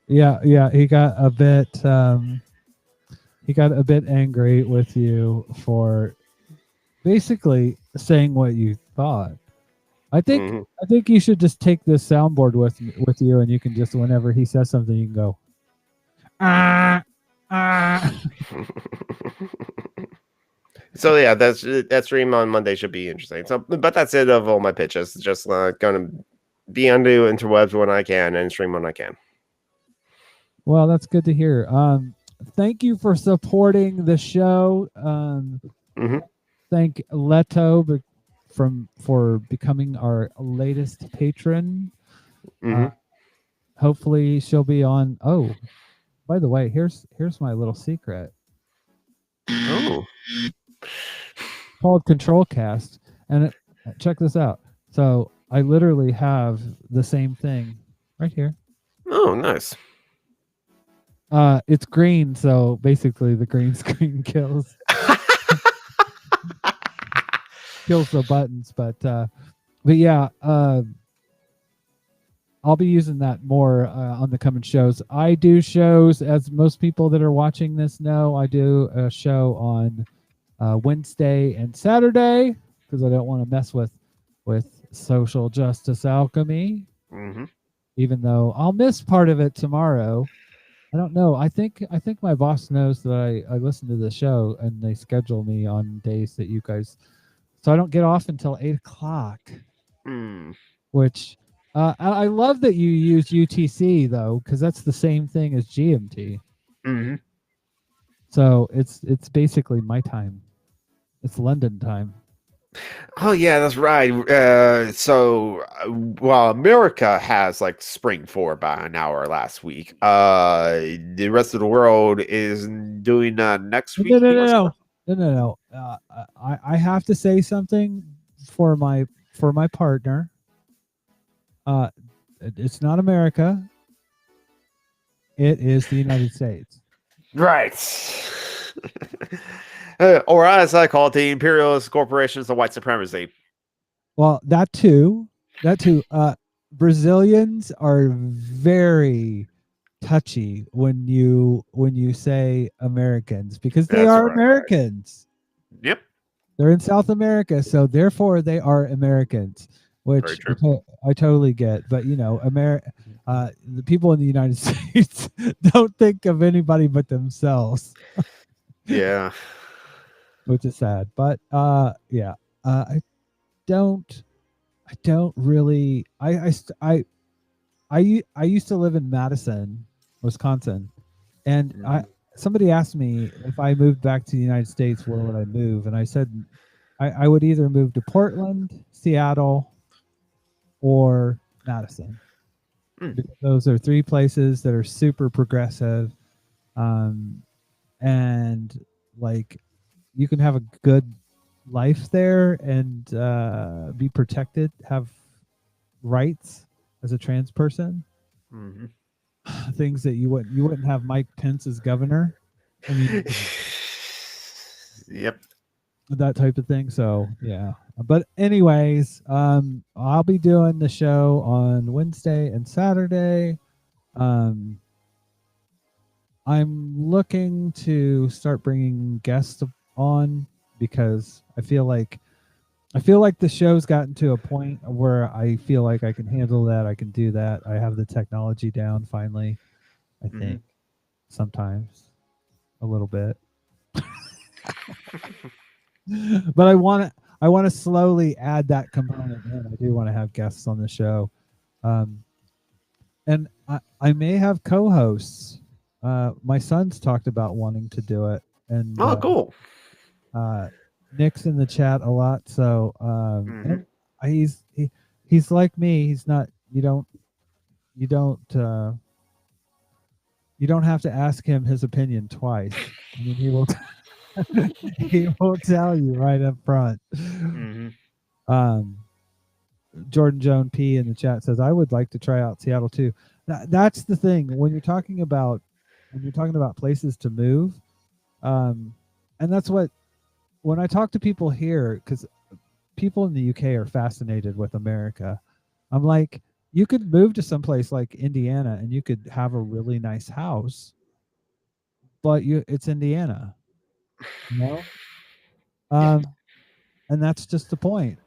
Yeah, he got a bit angry with you for basically saying what you thought. I think you should just take this soundboard with you, and you can just, whenever he says something, you can go So yeah, that stream on Monday should be interesting. So, but that's it of all my pitches. Just gonna be on the interwebs when I can and stream when I can. Well, that's good to hear. Thank you for supporting the show. Thank Leto for becoming our latest patron. Hopefully she'll be on. Oh, by the way, here's my little secret. Oh. Called Control Cast, and check this out. So I literally have the same thing right here. Oh, nice. It's green, so basically the green screen kills the buttons. But but yeah, I'll be using that more on the coming shows. I do shows, as most people that are watching this know. I do a show on Wednesday and Saturday because I don't want to mess with social justice alchemy. Mm-hmm. Even though I'll miss part of it tomorrow. I don't know. I think my boss knows that I listen to the show and they schedule me on days that you guys, so I don't get off until 8:00. Mm. Which I love that you use UTC though, because that's the same thing as GMT. Mm-hmm. So it's basically my time. It's London time. Oh yeah, that's right. While America has like spring for about an hour last week, the rest of the world is doing next week. No. I have to say something for my partner. It's not America. It is the United States. Right. Or as I call it, the imperialist corporations of white supremacy. Well, that too. Brazilians are very touchy when you say Americans because they are Americans. Yep. They're in South America, so therefore they are Americans, which I totally get. But you know, the people in the United States don't think of anybody but themselves. Yeah. Which is sad. But yeah. I don't really I used to live in Madison, Wisconsin, and somebody asked me if I moved back to the United States, where would I move? And I said I would either move to Portland, Seattle, or Madison. Because those are three places that are super progressive, and like you can have a good life there and be protected, have rights as a trans person. Mm-hmm. Things that you wouldn't have Mike Pence as governor. I mean, yep, that type of thing. So yeah, but anyways, I'll be doing the show on Wednesday and Saturday. I'm looking to start bringing guests on because I feel like the show's gotten to a point where I feel like I can handle that. I can do that. I have the technology down finally. I think sometimes a little bit, but I want to slowly add that component in. I do want to have guests on the show, and I may have co-hosts. My son's talked about wanting to do it, and cool. Nick's in the chat a lot, so he's like me. He's not. You don't have to ask him his opinion twice. I mean, he will he will tell you right up front. Jordan Joan P in the chat says, I would like to try out Seattle too. That's the thing when you're talking about places to move, and that's what when I talk to people here, because people in the UK are fascinated with America. I'm like, you could move to someplace like Indiana and you could have a really nice house, but it's Indiana, you know? And that's just the point.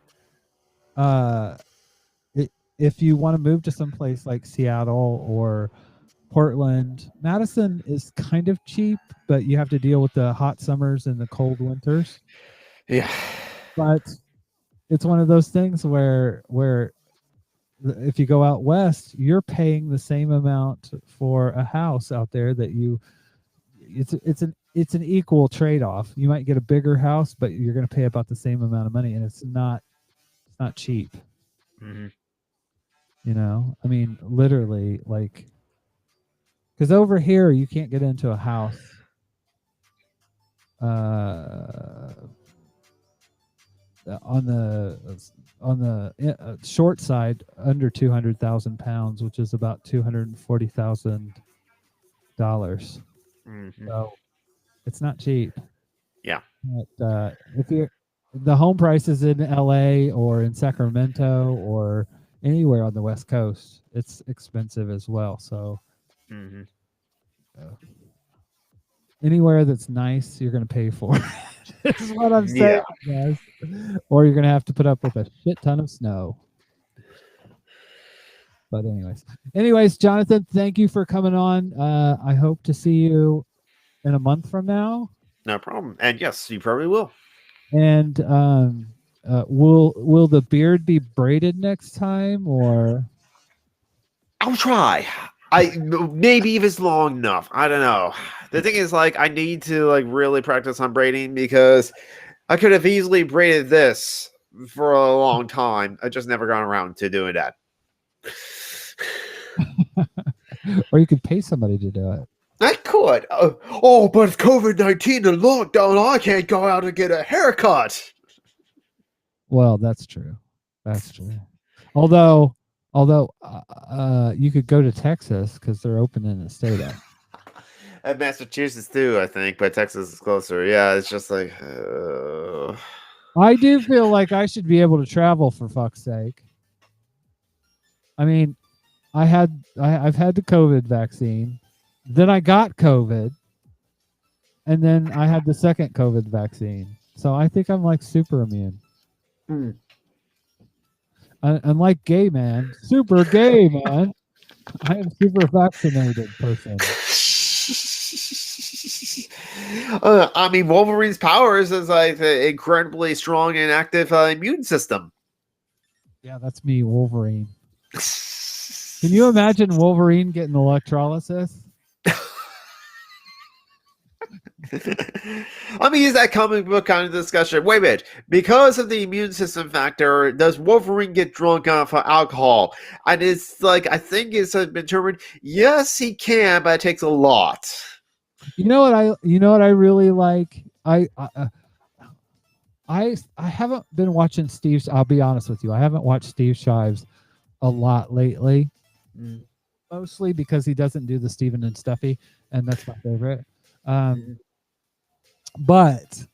If you want to move to someplace like Seattle or Portland, Madison is kind of cheap, but you have to deal with the hot summers and the cold winters. Yeah. But it's one of those things where if you go out west, you're paying the same amount for a house out there that it's an equal trade-off. You might get a bigger house, but you're going to pay about the same amount of money, and it's not cheap. You know, I mean, literally, like, because over here you can't get into a house on the short side under 200,000 pounds, which is about $240,000. So it's not cheap. Yeah. But, if you're the home prices in LA or in Sacramento or anywhere on the West Coast, it's expensive as well. So anywhere that's nice, you're going to pay for. This is what I'm saying, guys. Or you're going to have to put up with a shit ton of snow. But anyways, Jonathan, thank you for coming on. I hope to see you in a month from now. No problem. And yes, you probably will. And will the beard be braided next time, or? I'll try. Maybe if it's long enough. I don't know. The thing is, like, I need to like really practice on braiding because I could have easily braided this for a long time. I just never got around to doing that. Or you could pay somebody to do it. I could. But it's COVID-19 and lockdown. I can't go out and get a haircut. Well, that's true. That's true. Although you could go to Texas because they're open in the state. And Massachusetts too, I think, but Texas is closer. Yeah, it's just like. I do feel like I should be able to travel, for fuck's sake. I mean, I've had the COVID vaccine, then I got COVID, and then I had the second COVID vaccine. So I think I'm like super immune. Unlike gay man, super gay man, I am super vaccinated person. I mean, Wolverine's powers is like an incredibly strong and active immune system. Yeah, that's me, Wolverine. Can you imagine Wolverine getting electrolysis? Let me use that comic book kind of discussion. Wait a minute. Because of the immune system factor, does Wolverine get drunk off of alcohol? And it's like, I think it's been determined, yes, he can, but it takes a lot. You know what I really like? I haven't been watching Steve's. I'll be honest with you. I haven't watched Steve Shives a lot lately. Mostly because he doesn't do the Steven and Steffi, and that's my favorite. But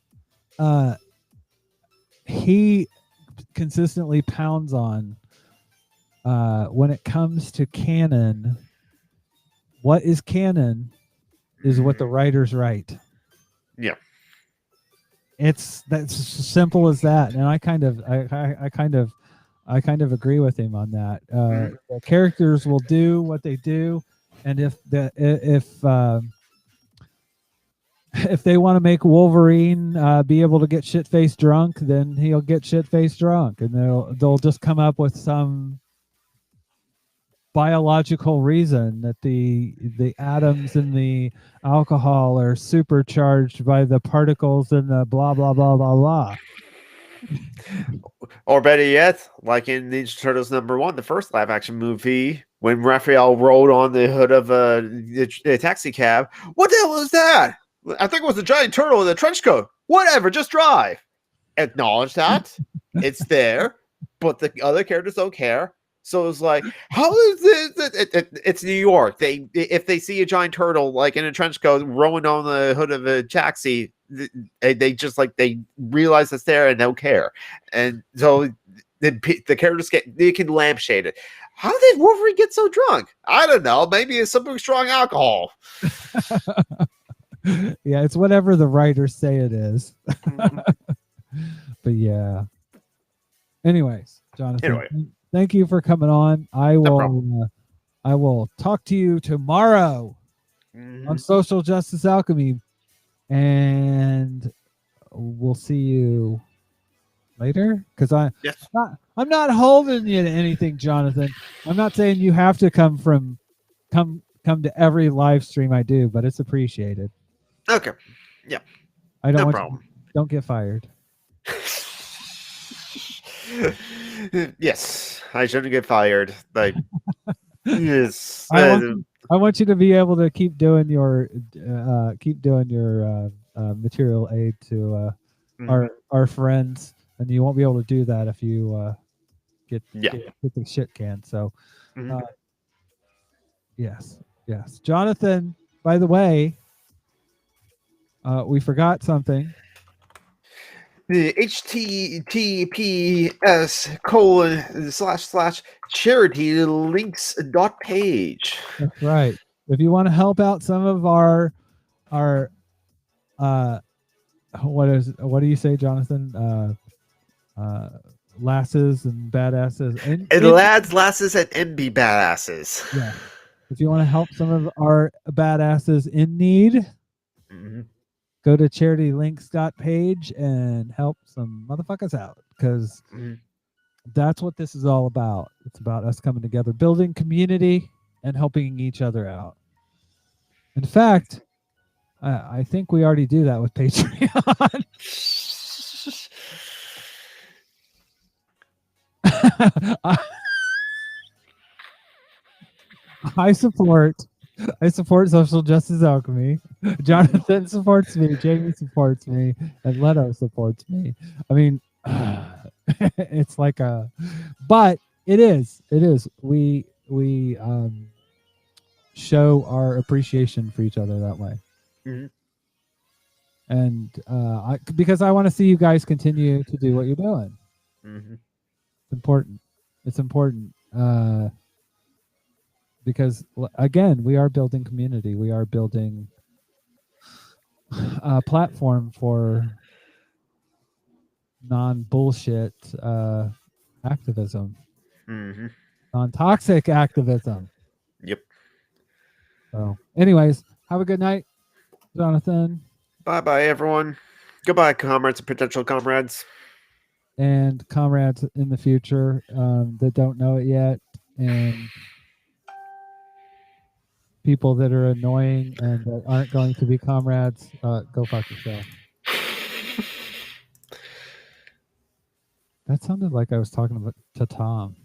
he consistently pounds on when it comes to canon. What is canon is what the writers write. Yeah, that's as simple as that, and I kind of agree with him on that. The characters will do what they do, and if they want to make Wolverine be able to get shit-faced drunk, then he'll get shit-faced drunk, and they'll just come up with some biological reason that the atoms in the alcohol are supercharged by the particles in the blah blah blah blah blah. Or better yet, like in Ninja Turtles #1, the first live-action movie, when Raphael rode on the hood of a taxi cab. What the hell was that? I think it was a giant turtle with a trench coat. Whatever, just drive. Acknowledge that. It's there, but the other characters don't care. So it's like, how is this? It's New York. If they see a giant turtle like in a trench coat rowing on the hood of a taxi, they realize it's there and don't care. And so the characters they can lampshade it. How did Wolverine get so drunk? I don't know. Maybe it's something strong alcohol. Yeah, it's whatever the writers say it is. But yeah. Anyways, Jonathan, thank you for coming on. I will talk to you tomorrow on Social Justice Alchemy, and we'll see you later. Because I'm not holding you to anything, Jonathan. I'm not saying you have to come to every live stream I do, but it's appreciated. Okay. Yeah. I don't no want problem. Don't get fired. Yes, I shouldn't get fired. Like, yes. I want you to be able to keep doing your material aid to our friends, and you won't be able to do that if you get the shit canned. So, yes. Jonathan, by the way, we forgot something. The https://charity links dot page. That's right. If you want to help out some of our what do you say, Jonathan? Lasses and badasses And lads, lasses, and MB badasses. Yeah. If you want to help some of our badasses in need, go to charitylinks.page and help some motherfuckers out, because that's what this is all about. It's about us coming together, building community, and helping each other out. In fact, I think we already do that with Patreon. I support Social Justice Alchemy. Jonathan supports me. Jamie supports me, and Leto supports me. I mean, it's like but it is. We show our appreciation for each other that way. And because I want to see you guys continue to do what you're doing. It's important. It's important. Because again, we are building community. We are building a platform for non-bullshit activism, non-toxic activism. Yep. So, anyways, have a good night, Jonathan. Bye, everyone. Goodbye, comrades and potential comrades. And comrades in the future that don't know it yet, and people that are annoying and that aren't going to be comrades, go fuck yourself. That sounded like I was talking to Tom.